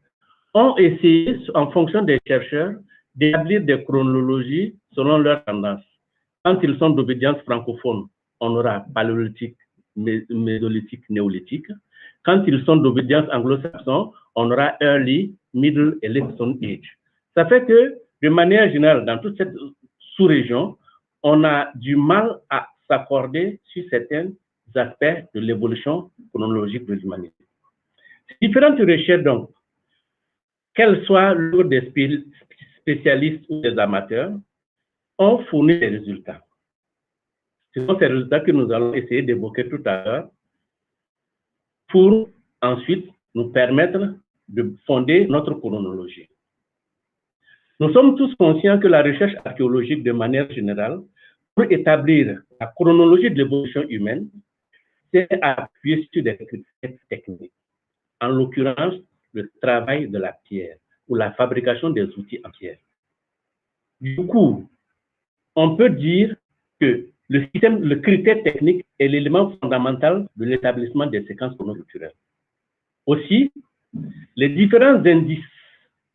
ont essayé, en fonction des chercheurs, d'établir des chronologies selon leurs tendances. Quand ils sont d'obédience francophone, on aura paléolithique, mésolithique, néolithique. Quand ils sont d'obédience anglo-saxon, on aura early, middle et late stone age. Ça fait que, de manière générale, dans toute cette sous-région, on a du mal à s'accorder sur certains aspects de l'évolution chronologique de l'humanité. Différentes recherches, donc, qu'elles soient l'œuvre des spécialistes ou des amateurs, ont fourni des résultats. Ce sont ces résultats que nous allons essayer d'évoquer tout à l'heure pour ensuite nous permettre de fonder notre chronologie. Nous sommes tous conscients que la recherche archéologique, de manière générale, pour établir la chronologie de l'évolution humaine, c'est appuyer sur des critères techniques. En l'occurrence, le travail de la pierre ou la fabrication des outils en pierre. Du coup, on peut dire que le critère technique est l'élément fondamental de l'établissement des séquences chronoculturelles. Aussi, les différents indices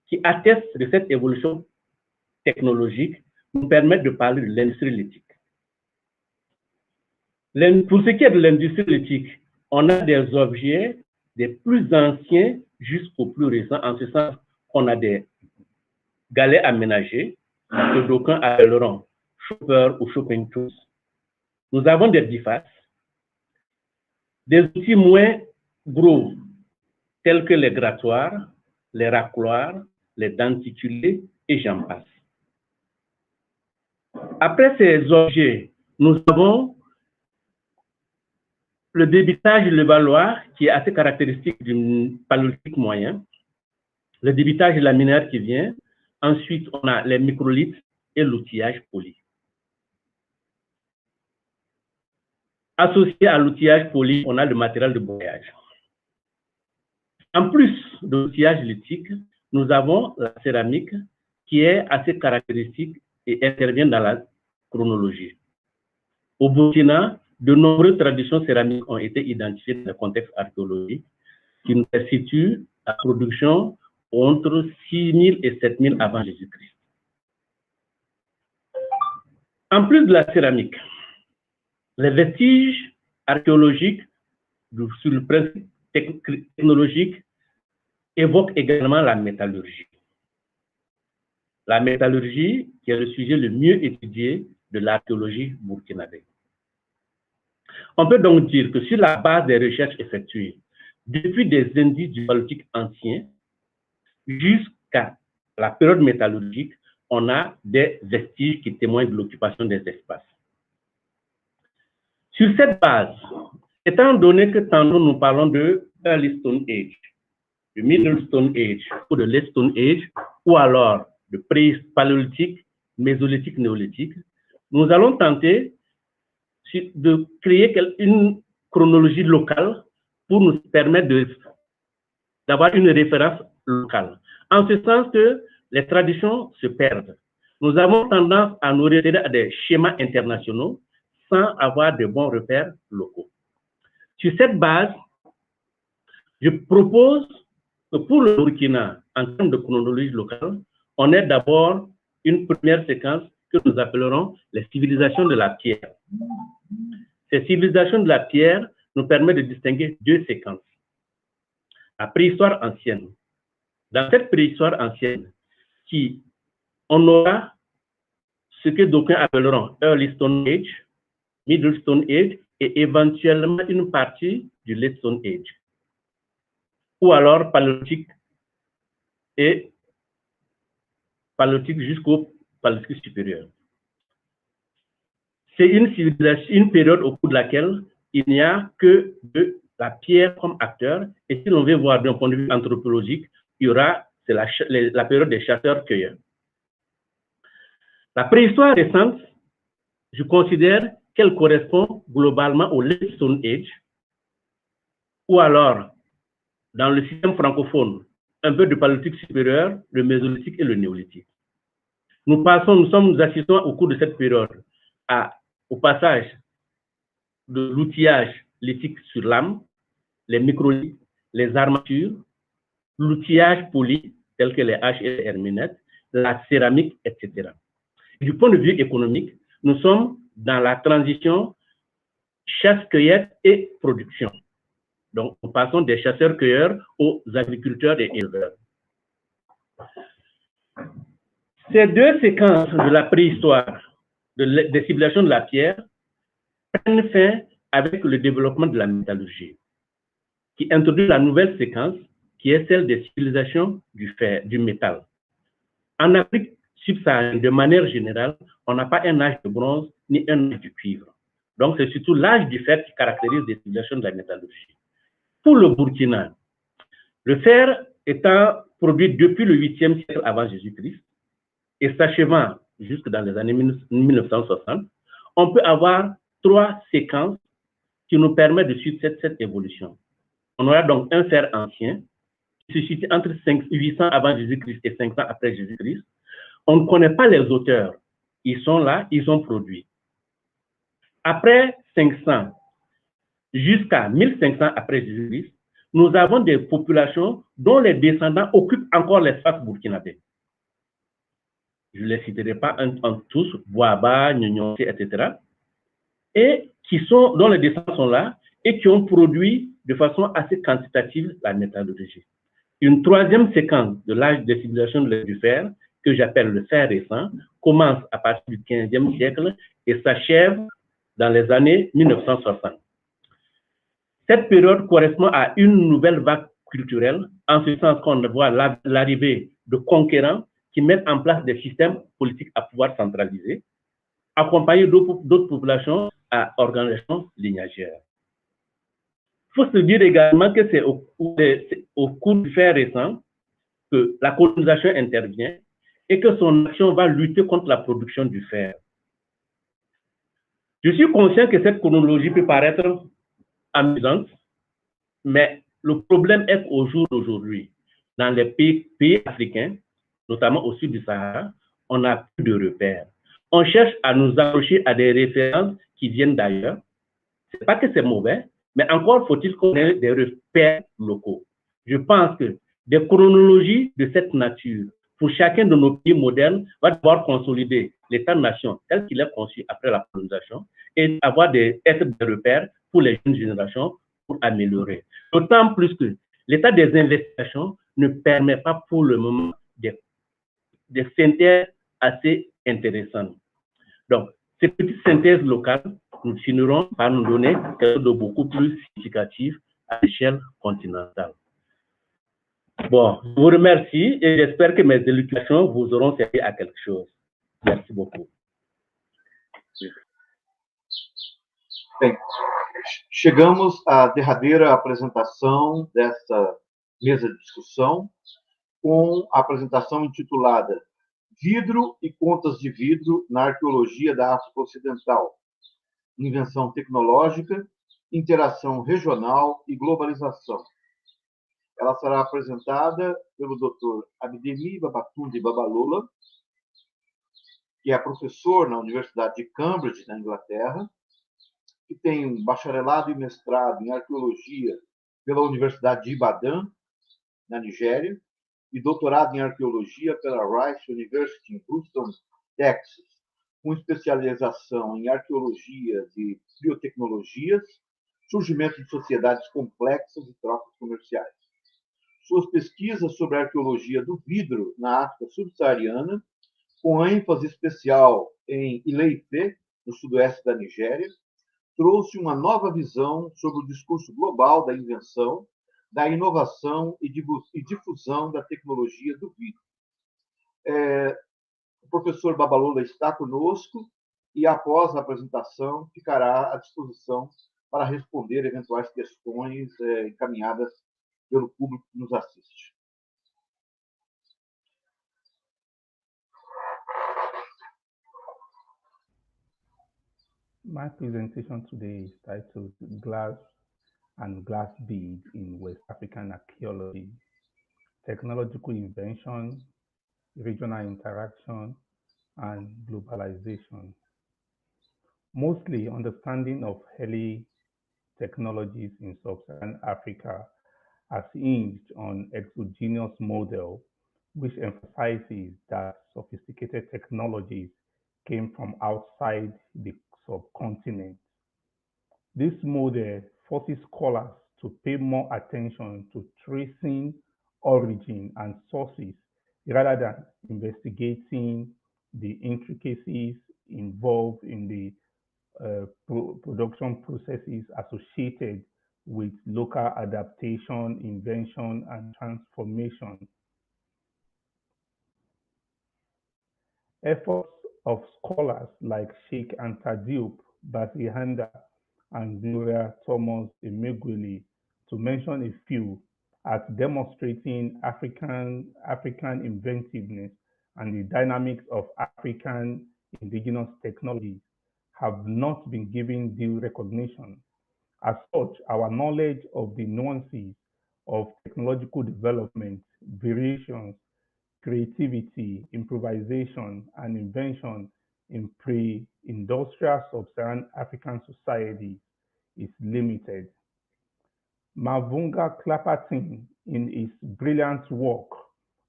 qui attestent de cette évolution technologique nous permettent de parler de l'industrie lithique. Pour ce qui est de l'industrie lithique, on a des objets des plus anciens jusqu'aux plus récents, en ce sens qu'on a des galets aménagés, que d'aucuns appelleront chopper ou chopping tools. Nous avons des bifaces, des outils moins gros, tels que les grattoirs, les racloirs, les denticulés, et j'en passe. Après ces objets, nous avons le débitage levallois, qui est assez caractéristique du paléolithique moyen, le débitage laminaire qui vient. Ensuite, on a les microlithes et l'outillage poli. Associé à l'outillage poli, on a le matériel de broyage. En plus de l'outillage lithique, nous avons la céramique qui est assez caractéristique et intervient dans la chronologie. Au Burkina, de nombreuses traditions céramiques ont été identifiées dans le contexte archéologique qui nous situent la production entre 6000 et 7000 avant Jésus-Christ. En plus de la céramique, les vestiges archéologiques sur le principe technologique évoquent également la métallurgie. la métallurgie, qui est le sujet le mieux étudié de l'archéologie burkinabé. On peut donc dire que sur la base des recherches effectuées, depuis des indices du paléolithique ancien jusqu'à la période métallurgique, on a des vestiges qui témoignent de l'occupation des espaces. Sur cette base, étant donné que tantôt nous parlons de Early Stone Age, de Middle Stone Age ou de Late Stone Age, ou alors de paléolithique, mésolithique, néolithique, nous allons tenter de créer une chronologie locale pour nous permettre d'avoir une référence locale. En ce sens que les traditions se perdent. Nous avons tendance à nous référer à des schémas internationaux sans avoir de bons repères locaux. Sur cette base, je propose que pour le Burkina, en termes de chronologie locale, on ait d'abord une première séquence que nous appellerons les civilisations de la pierre. Ces civilisations de la pierre nous permettent de distinguer deux séquences. La préhistoire ancienne. Dans cette préhistoire ancienne, on aura ce que d'aucuns appelleront Early Stone Age, Middle Stone Age et éventuellement une partie du Late Stone Age. Ou alors paléolithique et paléolithique jusqu'au paléolithique supérieur. C'est une période au cours de laquelle il n'y a que de la pierre comme acteur. Et si l'on veut voir d'un point de vue anthropologique, c'est la période des chasseurs-cueilleurs. La préhistoire récente, je considère qu'elle correspond globalement au Late Stone Age, ou alors, dans le système francophone, un peu de paléolithique supérieur, le mésolithique et le néolithique. Nous assistons au cours de cette période au passage de l'outillage lithique sur lame, les microlithes, les armatures, l'outillage poli, tel que les haches et les herminettes, la céramique, etc. Du point de vue économique, nous sommes dans la transition chasse-cueillette et production. Donc, nous passons des chasseurs-cueilleurs aux agriculteurs et éleveurs. Ces deux séquences de la préhistoire, des civilisations de la pierre, prennent fin avec le développement de la métallurgie, qui introduit la nouvelle séquence, qui est celle des civilisations du fer, du métal. En Afrique subsaharienne, de manière générale, on n'a pas un âge de bronze ni un âge du cuivre. Donc, c'est surtout l'âge du fer qui caractérise les civilisations de la métallurgie. Pour le Burkina, le fer étant produit depuis le 8e siècle avant Jésus-Christ et s'achevant jusque dans les années 1960, on peut avoir trois séquences qui nous permettent de suivre cette évolution. On aura donc un fer ancien qui se situe entre 800 avant Jésus-Christ et 500 après Jésus-Christ. On ne connaît pas les auteurs. Ils sont là, ils ont produit. Après 500 jusqu'à 1500 après Jésus-Christ, nous avons des populations dont les descendants occupent encore l'espace burkinabé. Je ne les citerai pas en tous, Boaba, Nyonyonse, etc. Et dont les descendants sont là et qui ont produit de façon assez quantitative la métallurgie. Une troisième séquence de l'âge des civilisations du fer, que j'appelle le fer récent, commence à partir du 15e siècle et s'achève dans les années 1960. Cette période correspond à une nouvelle vague culturelle, en ce sens qu'on voit l'arrivée de conquérants qui mettent en place des systèmes politiques à pouvoir centralisé, accompagnés d'autres populations à organisation lignagère. Il faut se dire également que c'est au cours du fer récent que la colonisation intervient et que son action va lutter contre la production du fer. Je suis conscient que cette chronologie peut paraître amusante, mais le problème est qu'au jour d'aujourd'hui, dans les pays africains, notamment au sud du Sahara, on n'a plus de repères. On cherche à nous accrocher à des références qui viennent d'ailleurs. Ce n'est pas que c'est mauvais, mais encore faut-il qu'on ait des repères locaux. Je pense que des chronologies de cette nature, pour chacun de nos pays modernes, va devoir consolider l'État-nation tel qu'il est conçu après la colonisation et être des repères pour les jeunes générations pour améliorer. D'autant plus que l'état des investigations ne permet pas pour le moment des synthèses assez intéressantes. Donc, ces petites synthèses locales, nous finirons par nous donner quelque chose de beaucoup plus significatif à l'échelle continentale. Bon, je vous remercie et j'espère que mes élucubrations vous auront servi à quelque chose. Merci beaucoup. Bem, chegamos à derradeira apresentação dessa mesa de discussão, com a apresentação intitulada Vidro e Contas de Vidro na Arqueologia da África Ocidental, Invenção Tecnológica, Interação Regional e Globalização. Ela será apresentada pelo Dr. Abdemi Babatunde Babalola, que é professor na Universidade de Cambridge, na Inglaterra, que tem um bacharelado e mestrado em arqueologia pela Universidade de Ibadan, na Nigéria, e doutorado em arqueologia pela Rice University em Houston, Texas, com especialização em arqueologia de biotecnologias, surgimento de sociedades complexas e trocas comerciais. Suas pesquisas sobre a arqueologia do vidro na África subsaariana, com ênfase especial em Ilé-Ifé, no sudoeste da Nigéria, trouxe uma nova visão sobre o discurso global da invenção, da inovação e difusão da tecnologia do vidro. O professor Babalola está conosco e, após a apresentação, ficará à disposição para responder eventuais questões encaminhadas pelo público que nos assiste. My presentation today is titled Glass and Glass Beads in West African Archaeology, Technological Invention, Regional Interaction, and Globalization. Mostly understanding of early technologies in sub-Saharan Africa has hinged on exogenous model, which emphasizes that sophisticated technologies came from outside the subcontinent. This model forces scholars to pay more attention to tracing origin and sources rather than investigating the intricacies involved in the production processes associated with local adaptation, invention, and transformation. Efforts of scholars like Cheik, Anta, Diop, Basihanda, and Gloria Thomas Emeguele, to mention a few, at demonstrating African inventiveness and the dynamics of African indigenous technologies have not been given due recognition. As such, our knowledge of the nuances of technological development, variations, creativity, improvisation, and invention in pre-industrial sub-Saharan African societies is limited. Mavunga Clapperton, in his brilliant work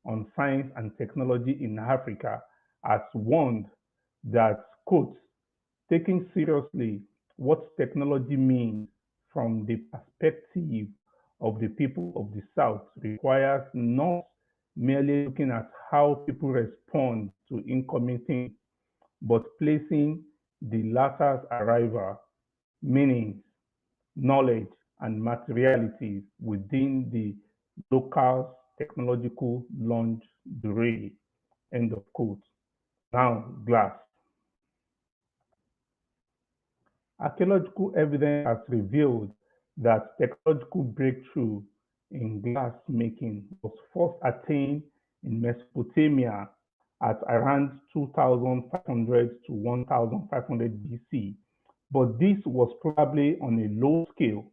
on science and technology in Africa, has warned that, quote, taking seriously what technology means from the perspective of the people of the South requires not merely looking at how people respond to incoming things, but placing the latter's arrival, meanings, knowledge, and materialities within the local technological lingerie, end of quote. Now, glass. Archaeological evidence has revealed that technological breakthrough in glass making was first attained in Mesopotamia at around 2500 to 1500 BC, but this was probably on a low scale.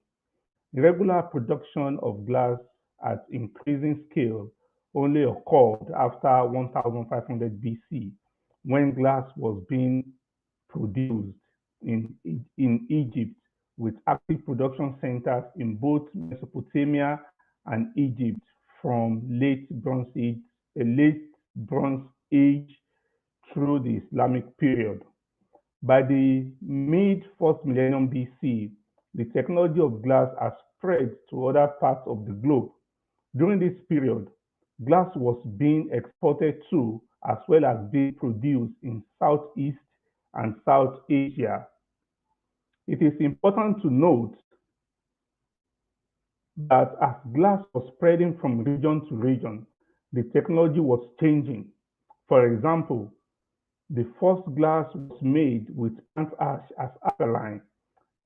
Regular production of glass at increasing scale only occurred after 1500 BC, when glass was being produced in Egypt, with active production centers in both Mesopotamia and Egypt from late Bronze Age through the Islamic period. By the mid-1st millennium BC, the technology of glass has spread to other parts of the globe. During this period, glass was being exported to as well as being produced in Southeast and South Asia. It is important to note that as glass was spreading from region to region, the technology was changing. For example, the first glass was made with plant ash as alkaline,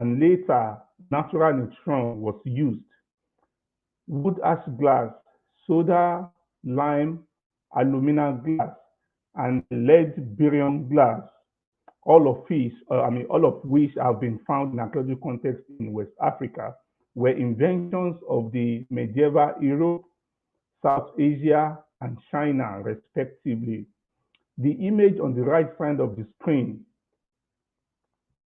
and later natural neutron was used. Wood ash glass, soda, lime, alumina glass, and lead barium glass, all of which have been found in archaeological context in West Africa, were inventions of the medieval Europe, South Asia, and China, respectively. The image on the right side of the screen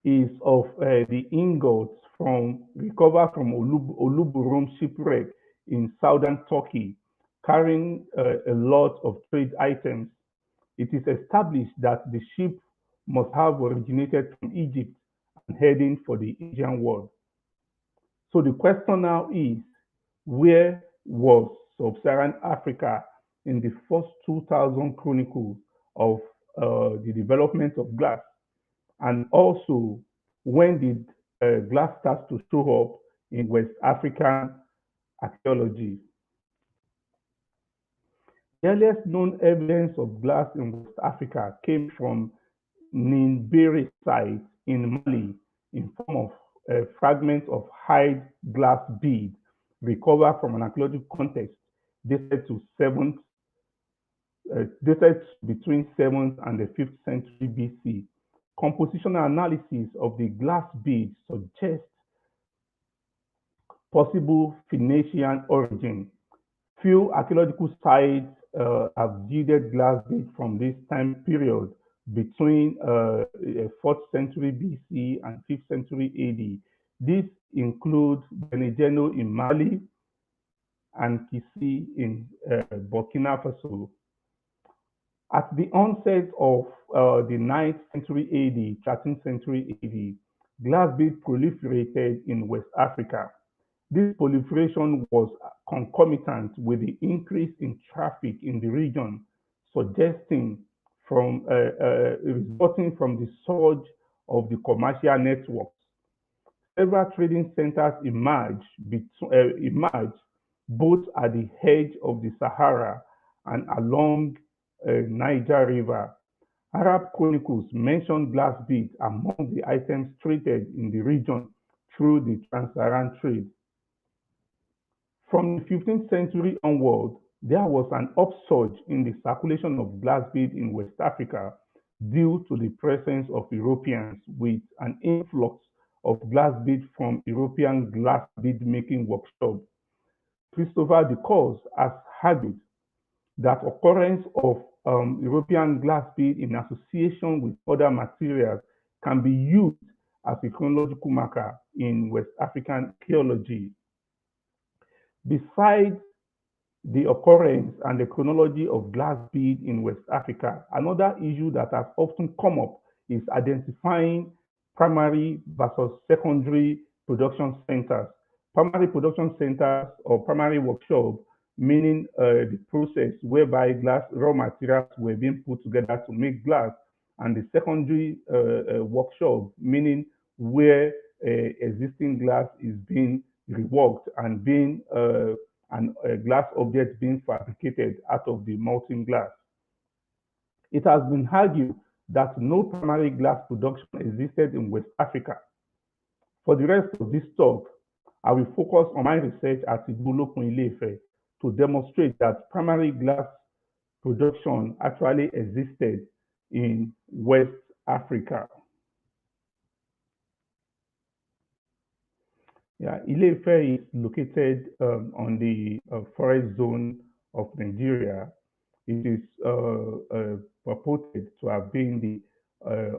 is of the ingots recovered from Uluburun shipwreck in southern Turkey, carrying a lot of trade items. It is established that the ship must have originated from Egypt and heading for the Indian world. So the question now is, where was sub-Saharan Africa in the first 2,000 chronicles of the development of glass? And also, when did glass start to show up in West African archaeology? The earliest known evidence of glass in West Africa came from Ninberi site in Mali in form of a fragment of hide glass bead recovered from an archaeological context dated between 7th and the 5th century BC. Compositional analysis of the glass bead suggests possible Phoenician origin. Few archaeological sites have yielded glass beads from this time period between 4th century BC and 5th century AD. This includes Benegeno in Mali and Kisi in Burkina Faso. At the onset of the 9th century AD, 13th century AD, glass beads proliferated in West Africa. This proliferation was concomitant with the increase in traffic in the region, resulting from the surge of the commercial networks. Several trading centers emerged both at the edge of the Sahara and along Niger River. Arab chronicles mention glass beads among the items traded in the region through the trans-Saharan trade. From the 15th century onward, there was an upsurge in the circulation of glass beads in West Africa due to the presence of Europeans, with an influx of glass beads from European glass bead making workshops. Christopher de Cause has argued that occurrence of European glass bead in association with other materials can be used as a chronological marker in West African archaeology. Besides the occurrence and the chronology of glass bead in West Africa, another issue that has often come up is identifying primary versus secondary production centers. Primary production centers or primary workshops, meaning the process whereby glass raw materials were being put together to make glass, and the secondary workshop, meaning where existing glass is being reworked and being glass objects being fabricated out of the molten glass. It has been argued that no primary glass production existed in West Africa. For the rest of this talk, I will focus on my research at Igbolokun Ile-Ife to demonstrate that primary glass production actually existed in West Africa. Yeah, Ile-Ife is located on the forest zone of Nigeria. It is purported to have been the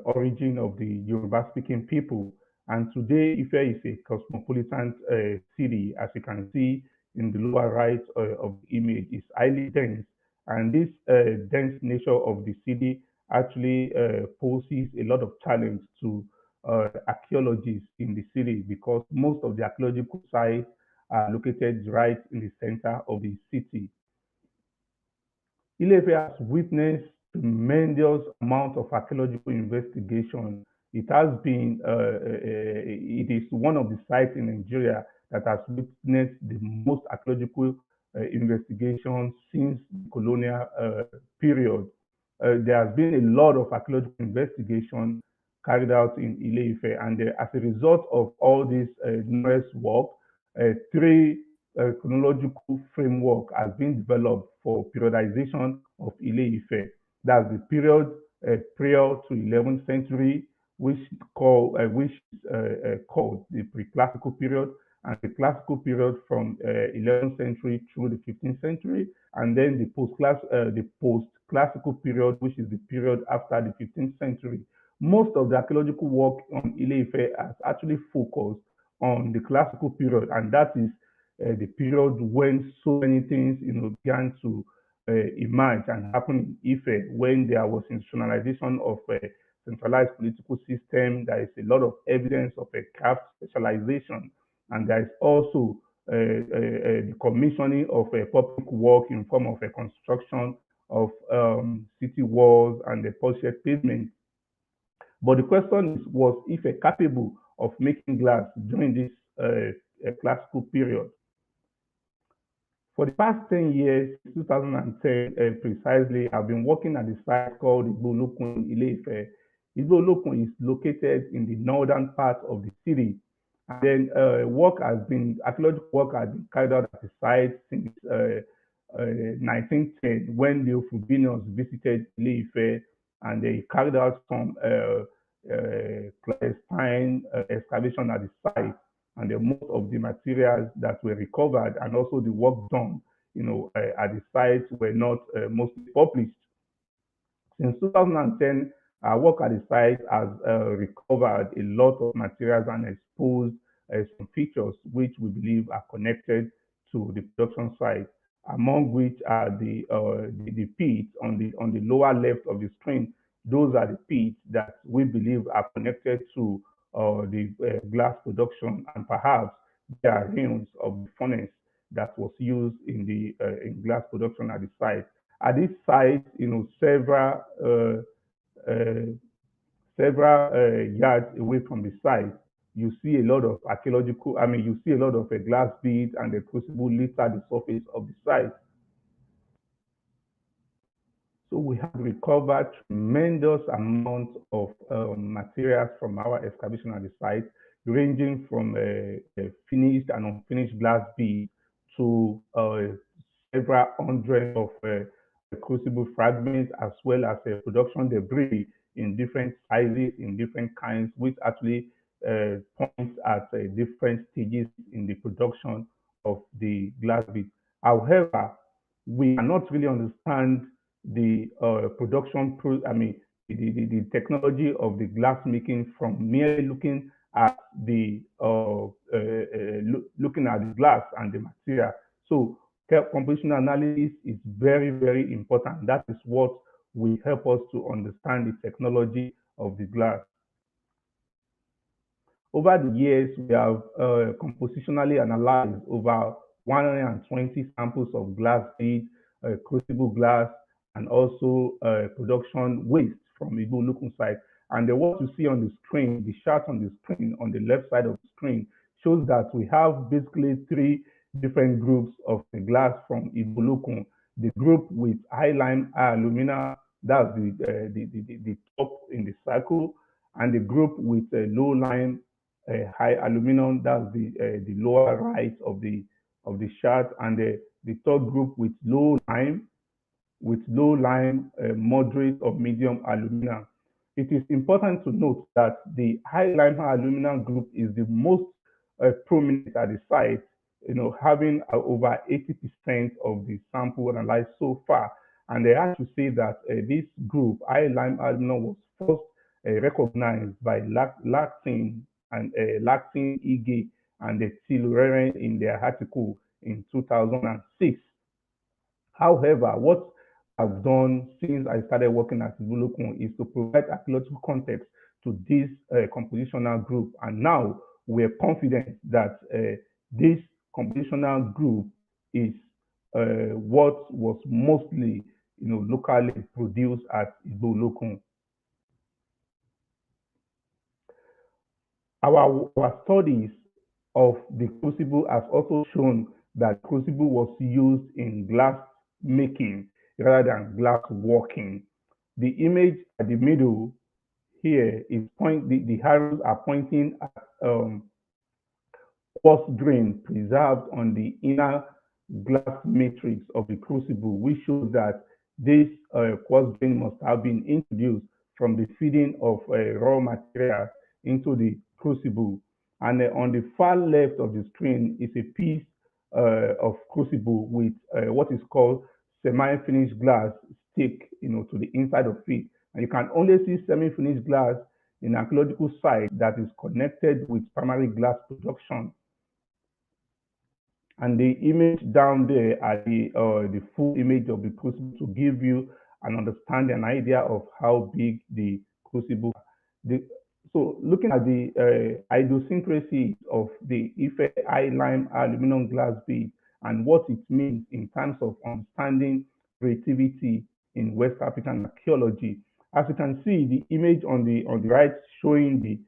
origin of the Yoruba-speaking people. And today, Ife is a cosmopolitan city, as you can see in the lower right of the image. It's highly dense, and this dense nature of the city actually poses a lot of challenge to archaeologists in the city, because most of the archaeological sites are located right in the center of the city. Ile-Ife has witnessed tremendous amount of archaeological investigation. It has been, it is one of the sites in Nigeria that has witnessed the most archaeological investigations since the colonial period. There has been a lot of archaeological investigation carried out in Ile-Ife, and as a result of all this numerous work, three chronological framework has been developed for periodization of Ile-Ife. That's the period prior to 11th century, which is called the pre-classical period, and the classical period from 11th century through the 15th century, and then the post-classical period, which is the period after the 15th century. Most of the archaeological work on Ile-Ife has actually focused on the classical period, and that is the period when so many things, began to emerge and happen in Ife, when there was institutionalization of a centralized political system. There is a lot of evidence of a craft specialization, and there is also the commissioning of a public work in form of a construction of city walls and the polished pavement. But the question is, was Ife capable of making glass during this classical period? For the past 10 years, 2010 precisely, I've been working at the site called Igbo-Olokun Ile-Ife. Igbo-Olokun is located in the northern part of the city. And then archaeological work has been carried out at the site since 1910, when the Houphouet-Boigny visited Ile-Ife, and they carried out some clandestine excavation at the site. And most of the materials that were recovered and also the work done, at the site were not mostly published. Since 2010, our work at the site has recovered a lot of materials and exposed some features which we believe are connected to the production site, among which are the pits on the lower left of the screen. Those are the pits that we believe are connected to the glass production, and perhaps there are ruins of the furnace that was used in the in glass production at the site. At this site, several yards away from the site, you see a lot of you see a lot of glass beads and the crucible litter the surface of the site. So we have recovered tremendous amounts of materials from our excavation at the site, ranging from finished and unfinished glass beads to several hundreds of crucible fragments, as well as production debris in different sizes, in different kinds, which actually points at different stages in the production of the glass beads. However, we cannot really understand the production, the technology of the glass making from merely looking at the glass and the material. So compositional analysis is very, very important. That is what will help us to understand the technology of the glass. Over the years, we have compositionally analyzed over 120 samples of glass beads, crucible glass, and also production waste from Igbo-Olokun site. And what you see on the screen, the chart on the screen, on the left side of the screen, shows that we have basically three different groups of the glass from Igbo-Olokun. The group with high lime alumina, that's the top in the circle, and the group with low lime high aluminum, that's the lower right of the chart, and the third group with low lime, moderate or medium alumina. It is important to note that the high lime aluminum group is the most prominent at the site, having over 80% of the sample analyzed so far. And I have to say that this group, high lime aluminum, was first recognized by Lactin and Lactin Ige and the Thiaw in their article in 2006. However, what I've done since I started working at Igbo-Olokun is to provide archaeological context to this compositional group, and now we're confident that this compositional group is what was mostly locally produced at Igbo-Lokun. Our studies of the crucible has also shown that crucible was used in glass making rather than glass working. The image at the middle here is the arrows are pointing at quartz grain preserved on the inner glass matrix of the crucible, which shows that this quartz grain must have been introduced from the feeding of raw material into the crucible. And on the far left of the screen is a piece of crucible with what is called semi-finished glass stick, to the inside of it. And you can only see semi-finished glass in an archaeological site that is connected with primary glass production. And the image down there are the full image of the crucible to give you an understanding, an idea of how big the crucible is. So looking at the idiosyncrasies of the Ife high-lime aluminum glass bead and what it means in terms of understanding creativity in West African archaeology. As you can see, the image on the right showing the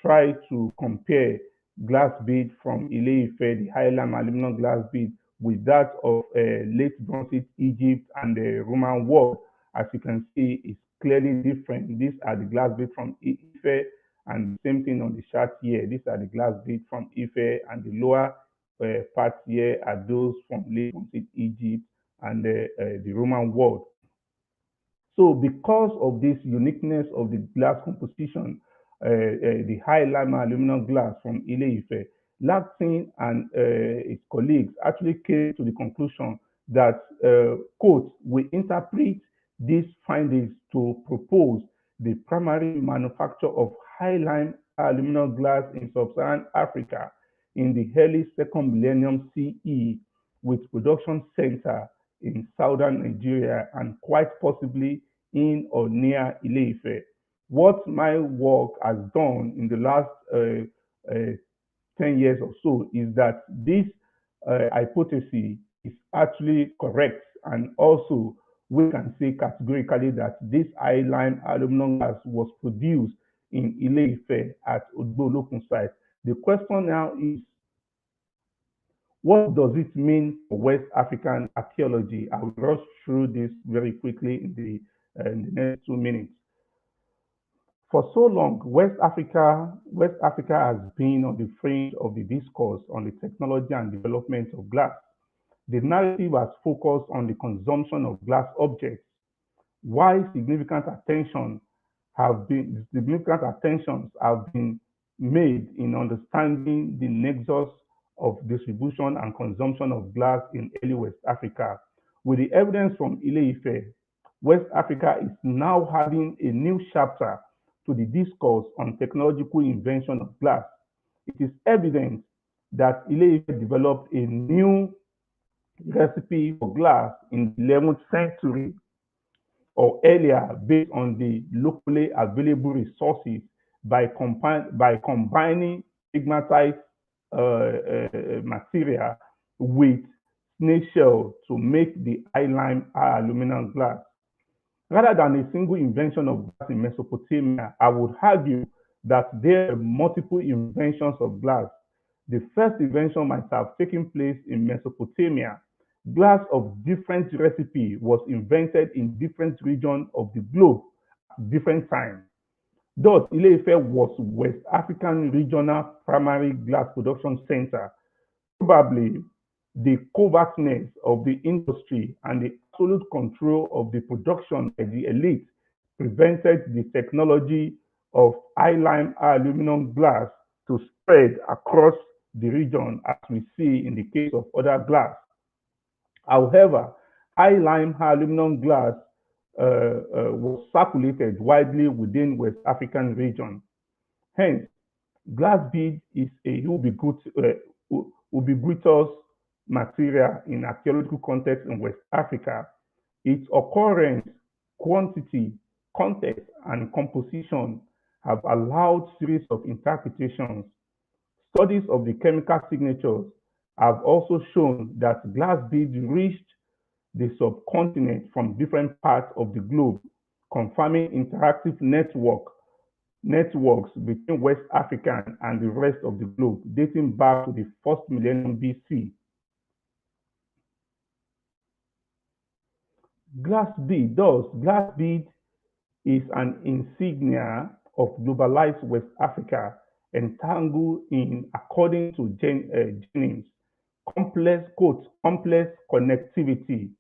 try to compare glass bead from Ile-Ife, the high-lime aluminum glass bead, with that of late Bronze Age Egypt and the Roman world. As you can see, it's clearly different. These are the glass beads from Ife, and same thing on the chart here. These are the glass beads from Ife, and the lower parts here are those from late Bronze Age Egypt and the Roman world. So because of this uniqueness of the glass composition, the high-lime aluminum glass from Ile-Ife, Lapsin and his colleagues actually came to the conclusion that quote, we interpret these findings to propose the primary manufacture of high-lime aluminum glass in sub-Saharan Africa in the early second millennium CE, with production center in southern Nigeria and quite possibly in or near Ile-Ife. What my work has done in the last 10 years or so is that this hypothesis is actually correct, and also we can say categorically that this high-lime aluminum glass was produced in Ile-Ife at Igbo-Lokun site. The question now is, what does it mean for West African archaeology? I will rush through this very quickly in the next 2 minutes. For so long, West Africa has been on the fringe of the discourse on the technology and development of glass. The narrative has focused on the consumption of glass objects, while significant attentions have been made in understanding the nexus of distribution and consumption of glass in early West Africa. With the evidence from Ile-Ife, West Africa is now adding a new chapter to the discourse on technological invention of glass. It is evident that Ile-Ife developed a new recipe for glass in the 11th century or earlier based on the locally available resources by combining pigmatized material with snail shell to make the high-lime aluminum glass. Rather than a single invention of glass in Mesopotamia, I would argue that there are multiple inventions of glass. The first invention might have taken place in Mesopotamia. Glass of different recipe was invented in different regions of the globe at different times. Thus, Ile-Ife was West African regional primary glass production center. Probably the covertness of the industry and the absolute control of the production by the elite prevented the technology of high-lime aluminum glass to spread across the region, as we see in the case of other glass. However, high-lime aluminum glass was circulated widely within West African region. Hence, glass bead is a ubiquitous material in archaeological context in West Africa. Its occurrence, quantity, context, and composition have allowed series of interpretations. Studies of the chemical signatures have also shown that glass beads reached the subcontinent from different parts of the globe, confirming interactive networks between West Africa and the rest of the globe, dating back to the first millennium BC. Glass bead is an insignia of globalized West Africa, entangled in, according to Jennings, complex connectivity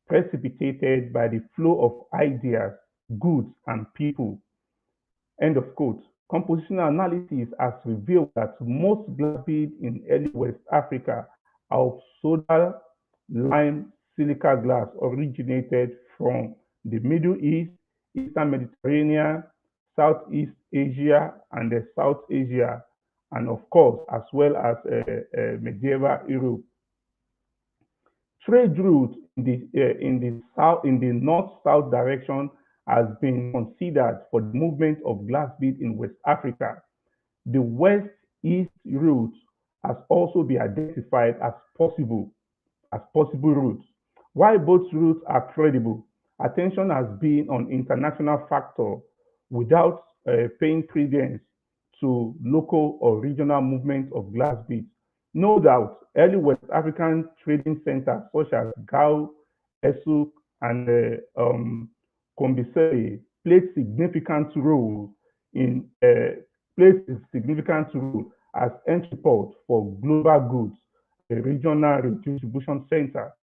precipitated by the flow of ideas, goods, and people. End of quote. Compositional analysis has revealed that most glass beads in early West Africa are of soda lime silica glass originated from the Middle East, Eastern Mediterranean, Southeast Asia, and South Asia, and of course, as well as medieval Europe. Trade route in the north-south direction has been considered for the movement of glass beads in West Africa. The west-east route has also been identified as possible routes. While both routes are credible, attention has been on international factors without paying credence to local or regional movement of glass beads. No doubt, early West African trading centers such as Gao, Esuk, and Kombiseri played a significant role as entry port for global goods, a regional distribution center.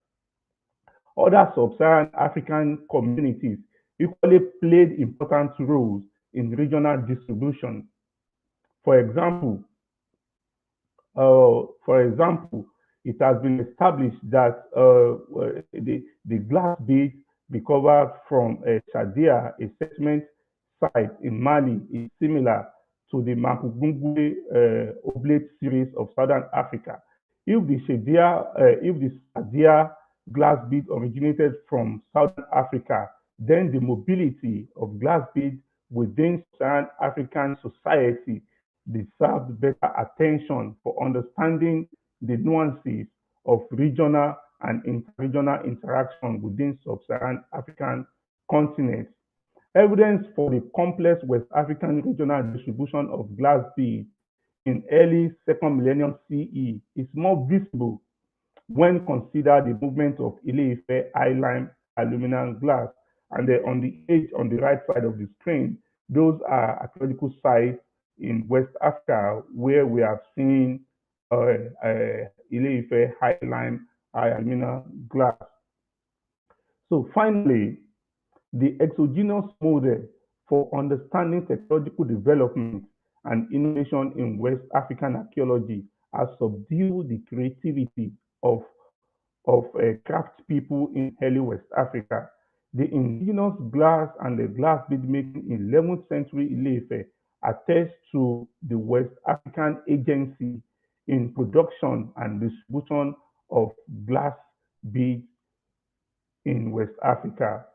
Other sub-Saharan African communities equally played important roles in regional distribution. For example, it has been established that the glass beads recovered from Shadia, a settlement site in Mali, is similar to the Mapungubwe oblate series of Southern Africa. If the Shadia glass bead originated from Southern Africa, then the mobility of glass beads within Southern African society deserves better attention for understanding the nuances of regional and interregional interaction within sub-Saharan African continents. Evidence for the complex West African regional distribution of glass beads in early second millennium CE is more visible when considered the movement of Ile-Ife high-lime aluminum glass. And on the right side of the screen, those are archaeological sites in West Africa where we have seen Ile-Ife high-lime aluminum glass. So finally, the exogenous model for understanding technological development and innovation in West African archaeology has subdued the creativity of craft people in early West Africa. The indigenous glass and the glass bead making in 11th century Ile-Ife attest to the West African agency in production and distribution of glass beads in West Africa.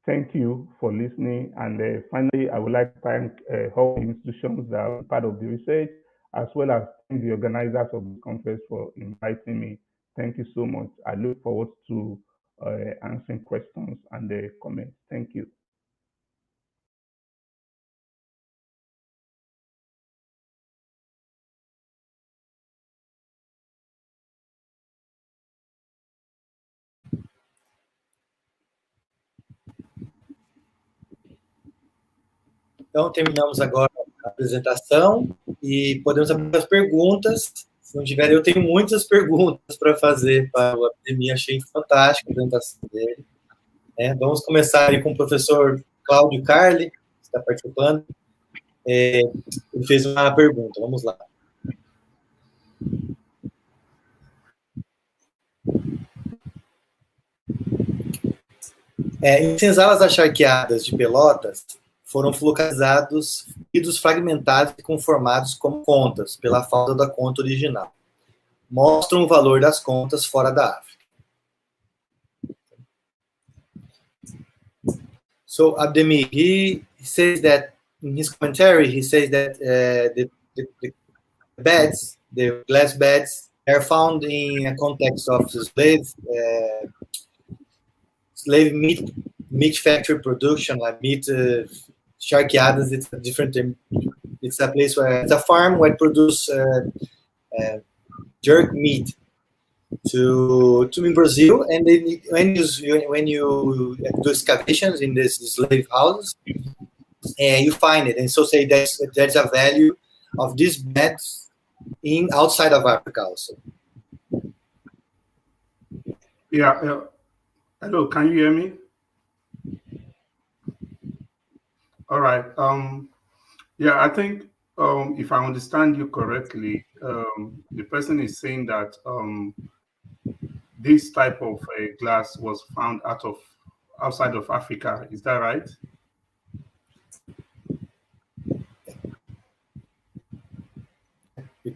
Thank you for listening. And finally, I would like to thank all institutions that are part of the research, as well as thank the organizers of the conference for inviting me. Thank you so much. I look forward to answering questions and comments. Thank you. Então, terminamos agora a apresentação e podemos abrir as perguntas. Se não tiver, eu tenho muitas perguntas para fazer para o Epidemia. Achei fantástica a apresentação dele. Vamos começar aí com o professor Cláudio Carli, que está participando. Ele fez uma pergunta. Vamos lá. Em senzalas acharqueadas de Pelotas, foram localizados fluidos fragmentados e conformados como contas, pela falta da conta original. Mostram o valor das contas fora da África. So, Abdemi, he says that, in his commentary, he says that the beds, the glass beds, are found in a context of slave slave meat factory production, like meat charqueadas. It's a different. It's a place where it's a farm where it produce jerk meat to in Brazil, and then when you do excavations in these slave houses, you find it, and so say there's a value of these beds in outside of Africa also. Yeah. Hello, can you hear me? All right. Yeah, I think if I understand you correctly, the person is saying that this type of glass was found outside of Africa. Is that right?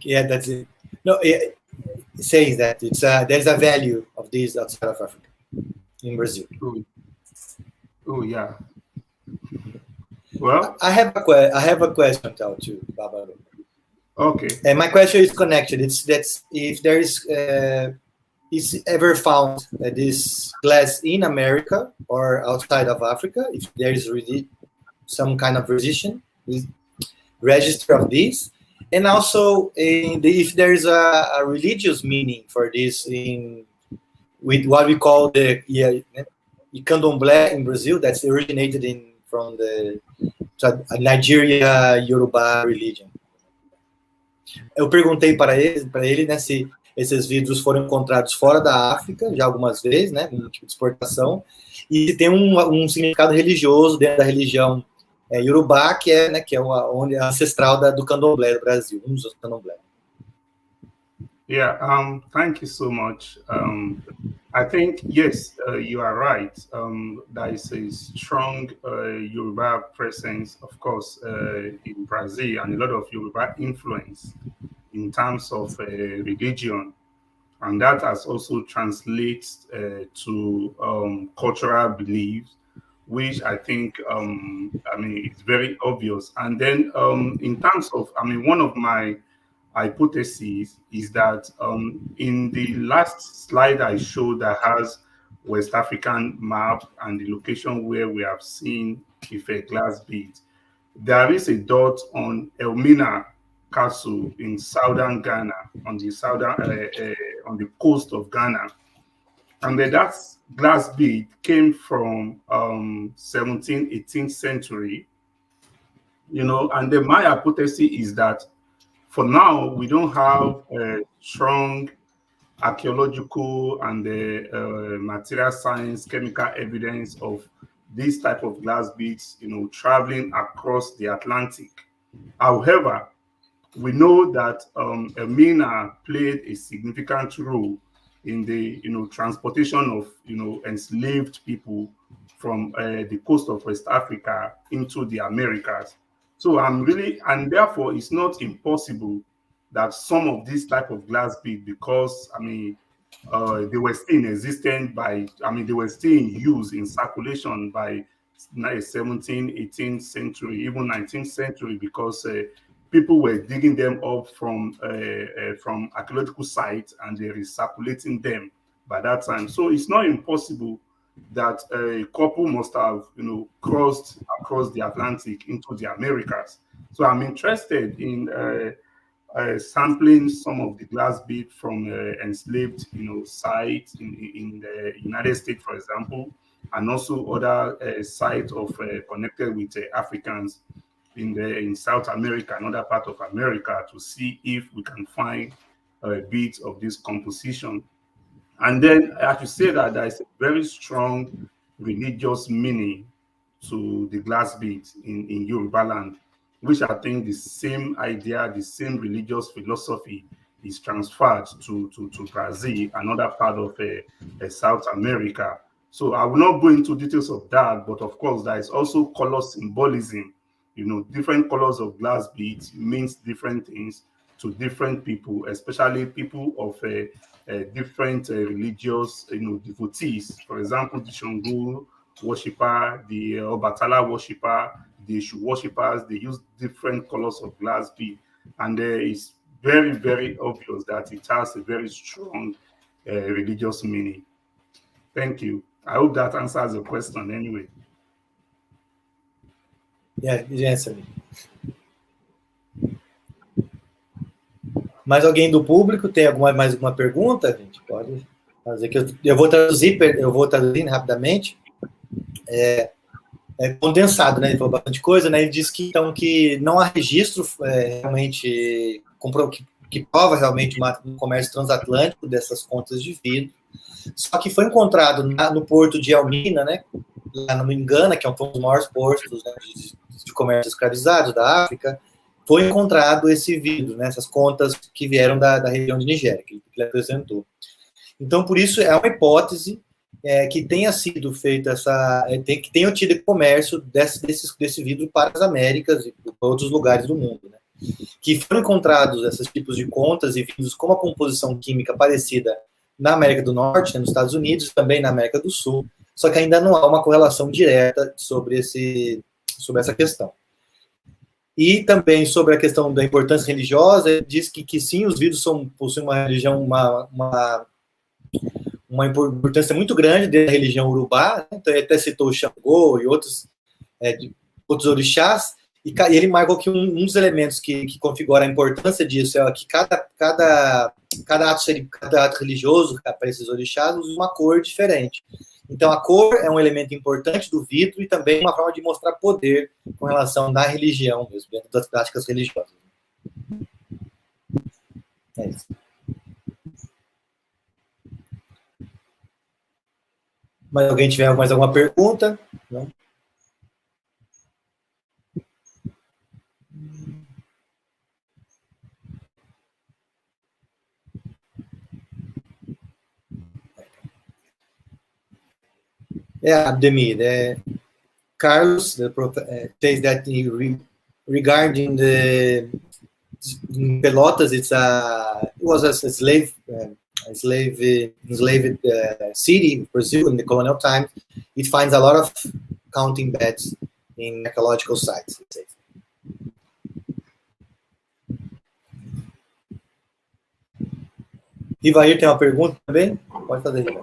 Yeah, that's it. No, it says that it's there's a value of these outside of Africa in Brazil. Oh yeah. Well, I have a question now too, Barbaro. Okay. And my question is connected. It's if there is ever found this glass in America or outside of Africa, if there is really some kind of register of this, and also if there is a religious meaning for this with what we call the candomblé in Brazil, that's originated from the Nigeria Yoruba religion. Eu perguntei para ele, né, se esses vidros foram encontrados fora da África já algumas vezes, né, um tipo de exportação, e se tem um significado religioso dentro da religião Yorubá, que é onde é ancestral do candomblé do Brasil, um dos candomblé. Yeah, thank you so much. I think, yes, you are right. There is a strong Yoruba presence, of course, in Brazil, and a lot of Yoruba influence in terms of religion. And that has also translated to cultural beliefs, which I think, it's very obvious. And then in terms of, one of my hypothesis is that in the last slide I showed that has West African map and the location where we have seen Ife glass bead, there is a dot on Elmina Castle in southern Ghana, on the coast of Ghana, and that glass bead came from 17th, 18th century, and then my hypothesis is that for now, we don't have strong archaeological and material science, chemical evidence of this type of glass beads, traveling across the Atlantic. However, we know that Elmina played a significant role in the, transportation of, enslaved people from the coast of West Africa into the Americas. So and therefore it's not impossible that some of this type of glass bead, because they were still in existence they were still in use in circulation by 17th, 18th century, even 19th century, because people were digging them up from archaeological sites and they're recirculating them by that time. So it's not impossible that a couple must have, crossed across the Atlantic into the Americas. So I'm interested in sampling some of the glass bead from enslaved, sites in the United States, for example, and also other sites of connected with Africans in South America and other parts of America, to see if we can find beads of this composition. And then I have to say that there is a very strong religious meaning to the glass beads in Yoruba land, which I think the same idea, the same religious philosophy is transferred to Brazil, another part of South America. So I will not go into details of that, but of course there is also color symbolism. Different colors of glass beads means different things to different people, especially people of different religious, devotees. For example, the Shango worshipper, the Obatala worshipper, the Eshu worshippers, they use different colors of glass bead, and it's very, very obvious that it has a very strong religious meaning. Thank you. I hope that answers your question anyway. Yeah, it answered me. Mais alguém do público tem mais alguma pergunta? A gente pode fazer que eu vou traduzir rapidamente. É condensado, né? Ele falou bastante coisa, né? Ele disse que então que não há registro realmente que prova realmente um comércio transatlântico dessas contas de vidro. Só que foi encontrado no porto de Elmina, né? Lá no Ngana, que é um dos maiores portos, né, de comércio escravizado da África. Foi encontrado esse vidro, né, essas contas que vieram da região de Nigéria, que ele apresentou. Então, por isso, é uma hipótese que tenha sido feita que tenha tido comércio desse vidro para as Américas e para outros lugares do mundo, né? Que foram encontrados esses tipos de contas e vidros com uma composição química parecida na América do Norte, né, nos Estados Unidos, também na América do Sul, só que ainda não há uma correlação direta sobre essa questão. E também sobre a questão da importância religiosa, diz que sim, os vidros possuem uma religião, uma importância muito grande da religião urubá, né? Então ele até citou o Xangô e outros orixás, e ele marcou que um dos elementos que configura a importância disso é que cada ato religioso para esses orixás usa uma cor diferente. Então, a cor é um elemento importante do vidro e também uma forma de mostrar poder com relação à religião mesmo, dentro das práticas religiosas. É isso. Mas alguém tiver mais alguma pergunta? Não? Abdemir, Carlos says that regarding the Pelotas, it was a enslaved city in Brazil in the colonial time. It finds a lot of counting beds in archaeological sites. Ivair tem uma pergunta também? Pode fazer, Ivair.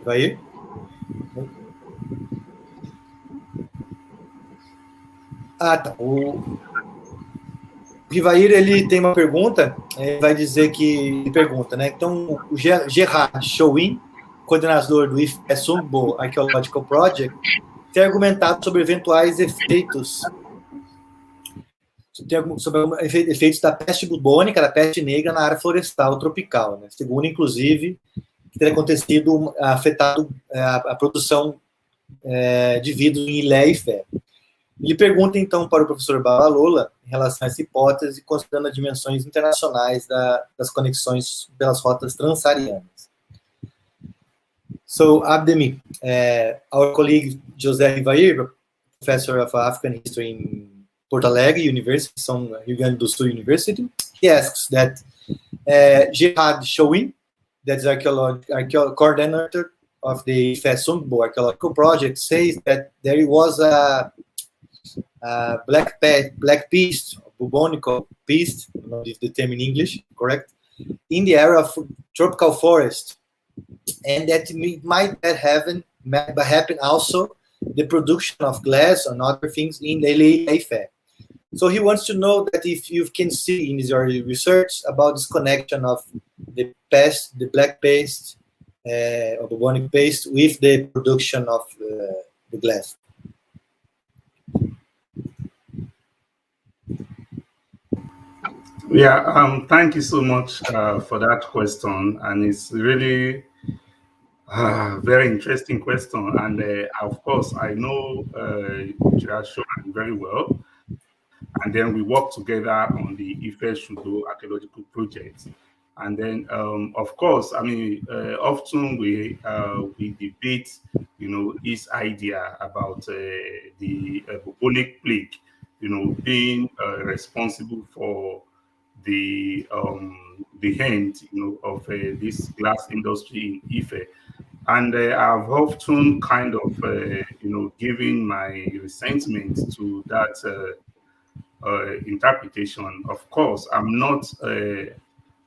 Ivair? Tá. O Ivair, ele tem uma pergunta, ele vai dizer que... Pergunta, né? Então, o Gerard Chouin, coordenador do Sumbo Archaeological Project, tem argumentado sobre eventuais efeitos da peste bubônica, da peste negra na área florestal tropical, né? Segundo, inclusive, que teria afetado a produção de vidro em Ilé e Fé. Ele pergunta, então, para o professor Babalola, em relação a essa hipótese, considerando as dimensões internacionais das conexões pelas rotas transsaarianas. So, Abdemir, our colleague José Ivair, professor of African History in Porto Alegre University, Rio Grande do Sul University, he asks that Gerard Chouin, that's coordinator of the Sumbo Archaeological Project, says that there was a black pest, bubonical pest, I don't know if the term in English, correct, in the area of tropical forest, and that it might happen also the production of glass and other things in the Ife. So he wants to know that if you can see in your research about this connection of the pest, the black pest, or bubonic paste with the production of the glass. Yeah, thank you so much for that question, and it's really very interesting question. And of course, I know Joshua very well, and then we work together on the Ife Shudo archaeological project. And then, of course, I mean, often we debate, his idea about the bubonic plague, being responsible for the end, of this glass industry in Ife. And I've often kind of, given my resentment to that interpretation. Of course, I'm not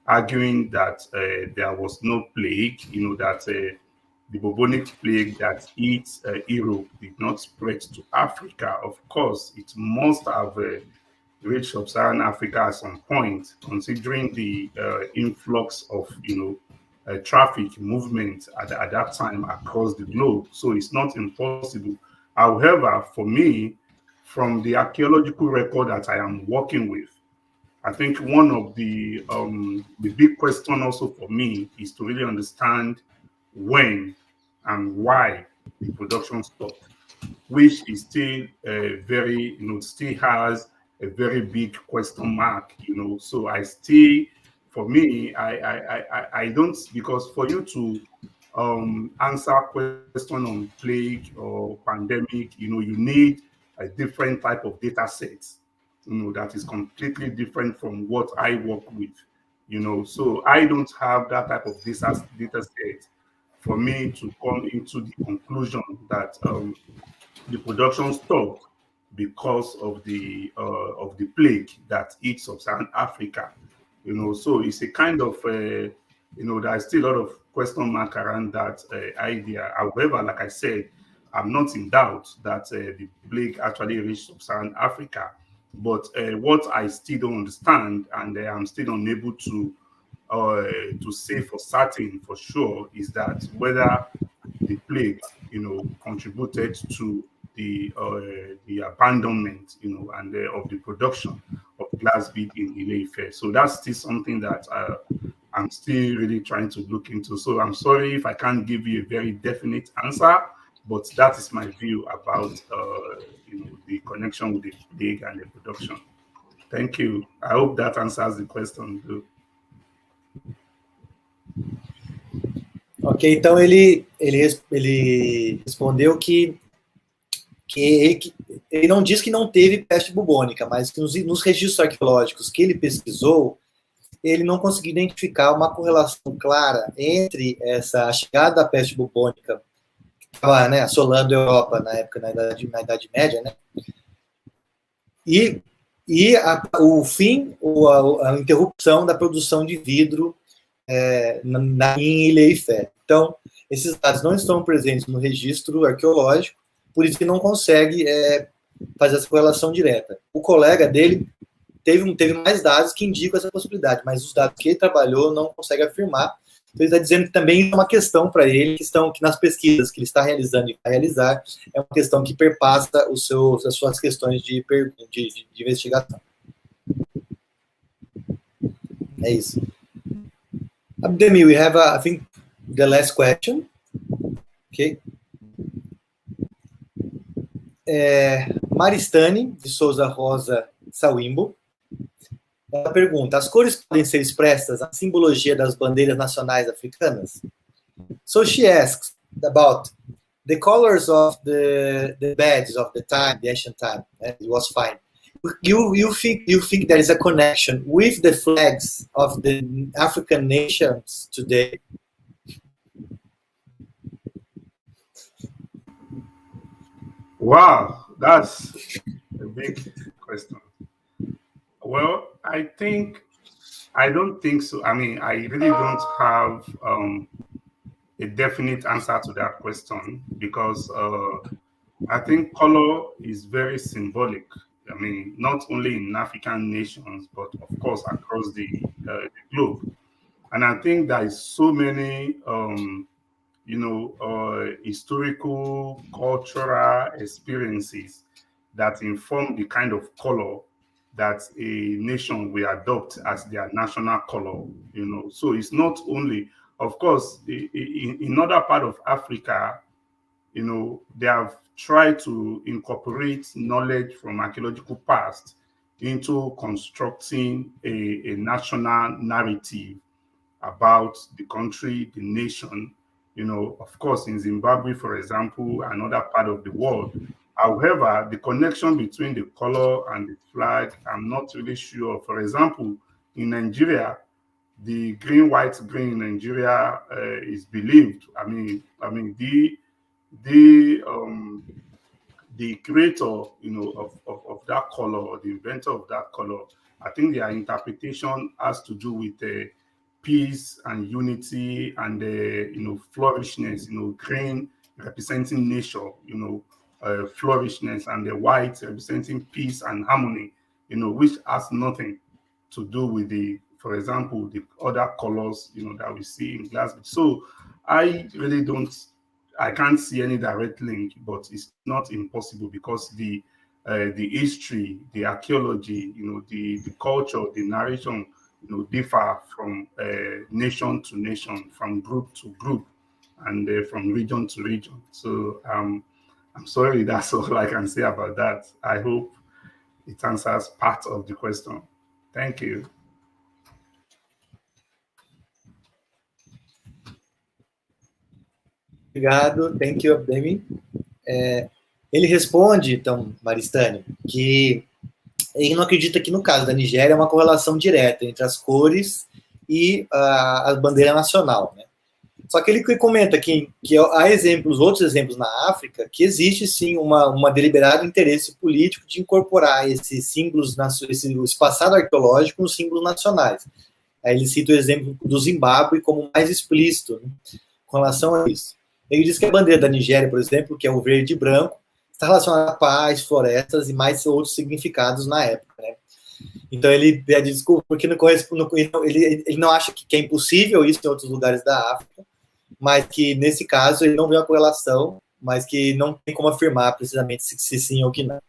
arguing that there was no plague, that the bubonic plague that hit Europe did not spread to Africa. Of course, it must have reached sub-Saharan Africa at some point, considering the influx of, traffic movement at that time across the globe. So it's not impossible. However, for me, from the archaeological record that I am working with, I think one of the big question also for me is to really understand when and why the production stopped, which is still very, still has a very big question mark, So I still, for me, I don't, because for you to answer question on plague or pandemic, you need a different type of data sets, that is completely different from what I work with, So I don't have that type of data set for me to come into the conclusion that the production stopped because of the plague that hit sub-Saharan Africa. So it's a kind of there's still a lot of question mark around that idea. However, like I said, I'm not in doubt that the plague actually reached sub-Saharan Africa. But what I still don't understand, and I'm still unable to say for certain, for sure, is that whether the plague, contributed to the abandonment, and of the production of glass bead in Ile-Ife. So that's still something that I'm still really trying to look into. So I'm sorry if I can't give you a very definite answer, but that is my view about the connection with the plague and the production. Thank you. I hope that answers the question too. Ok, então ele respondeu que ele não diz que não teve peste bubônica, mas que nos registros arqueológicos que ele pesquisou, ele não conseguiu identificar uma correlação clara entre a chegada da peste bubônica, que estava, né, assolando a Europa na época, na Idade Média, né, e o fim, ou a interrupção da produção de vidro em Ile-Ife. Então, esses dados não estão presentes no registro arqueológico, por isso que não consegue fazer essa correlação direta. O colega dele teve mais dados que indicam essa possibilidade, mas os dados que ele trabalhou não consegue afirmar. Então, ele está dizendo que também é uma questão para ele, que nas pesquisas que ele está realizando e vai realizar, é uma questão que perpassa as suas questões de investigação. É isso. Abdemi, we have, I think, the last question. Okay. Maristane, de Souza Rosa Sawimbo, ela pergunta: as cores podem ser expressas na simbologia das bandeiras nacionais africanas? So she asks about the colors of the badges of the time, the ancient time. It was fine. You think there is a connection with the flags of the African nations today? Wow, that's a big question. Well, I don't think so. I mean, I really don't have a definite answer to that question, because I think color is very symbolic. I mean, not only in African nations, but of course across the globe. And I think there is so many, historical, cultural experiences that inform the kind of color that a nation will adopt as their national color. So it's not only, of course, in other part of Africa, they have tried to incorporate knowledge from archaeological past into constructing a national narrative about the country, the nation, of course, in Zimbabwe, for example, another part of the world. However, the connection between the color and the flag, I'm not really sure. For example, in Nigeria, the green, white, green in Nigeria is believed. I mean, the creator, of that color, or the inventor of that color, I think their interpretation has to do with peace and unity and flourishness. Green representing nature, flourishness, and the white representing peace and harmony, which has nothing to do with for example, the other colors, that we see in glass. So I can't see any direct link, but it's not impossible because the history, the archaeology, the culture, the narration, differ from nation to nation, from group to group, and from region to region. So I'm sorry, that's all I can say about that. I hope it answers part of the question. Thank you. Obrigado, thank you, Abdemi. Ele responde, então, Maristânia, que ele não acredita que no caso da Nigéria é uma correlação direta entre as cores e a bandeira nacional, né? Só que ele comenta que há outros exemplos na África, que existe sim uma deliberado interesse político de incorporar esses símbolos, esse passado arqueológico nos símbolos nacionais. Aí ele cita o exemplo do Zimbábue como mais explícito, né, com relação a isso. Ele diz que a bandeira da Nigéria, por exemplo, que é o verde e branco, está relacionada a paz, florestas e mais outros significados na época, né? Então ele pede desculpa porque ele não acha que é impossível isso em outros lugares da África, mas que nesse caso ele não vê uma correlação, mas que não tem como afirmar precisamente se sim ou que não.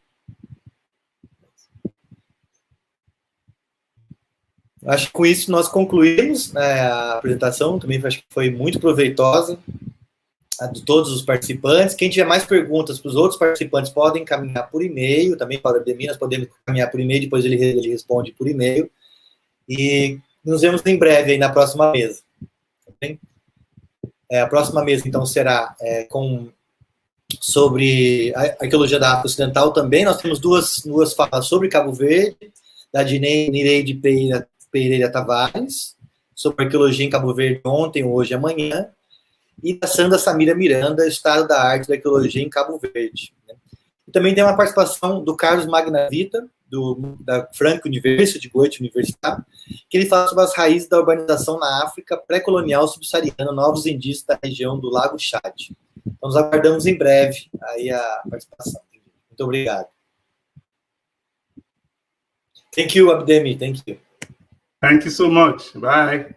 Acho que com isso nós concluímos, né, a apresentação. Também acho que foi muito proveitosa, a de todos os participantes. Quem tiver mais perguntas para os outros participantes podem encaminhar por e-mail, também para o Abdemi, nós podemos encaminhar por e-mail, depois ele responde por e-mail. E nos vemos em breve aí na próxima mesa. Tá bem? A próxima mesa, então, será sobre a arqueologia da África Ocidental também. Nós temos duas falas sobre Cabo Verde, da Nireide Pereira Tavares, sobre arqueologia em Cabo Verde ontem, hoje e amanhã, e da Sandra Samira Miranda, Estado da Arte da Arqueologia em Cabo Verde. E também tem uma participação do Carlos Magnavita, da Frank University, de Goethe Universidade, que ele fala sobre as raízes da urbanização na África pré-colonial subsaariana, novos indícios da região do Lago Chad. Então, nos aguardamos em breve aí a participação. Muito obrigado. Thank you, Abdemi. Thank you. Thank you so much. Bye.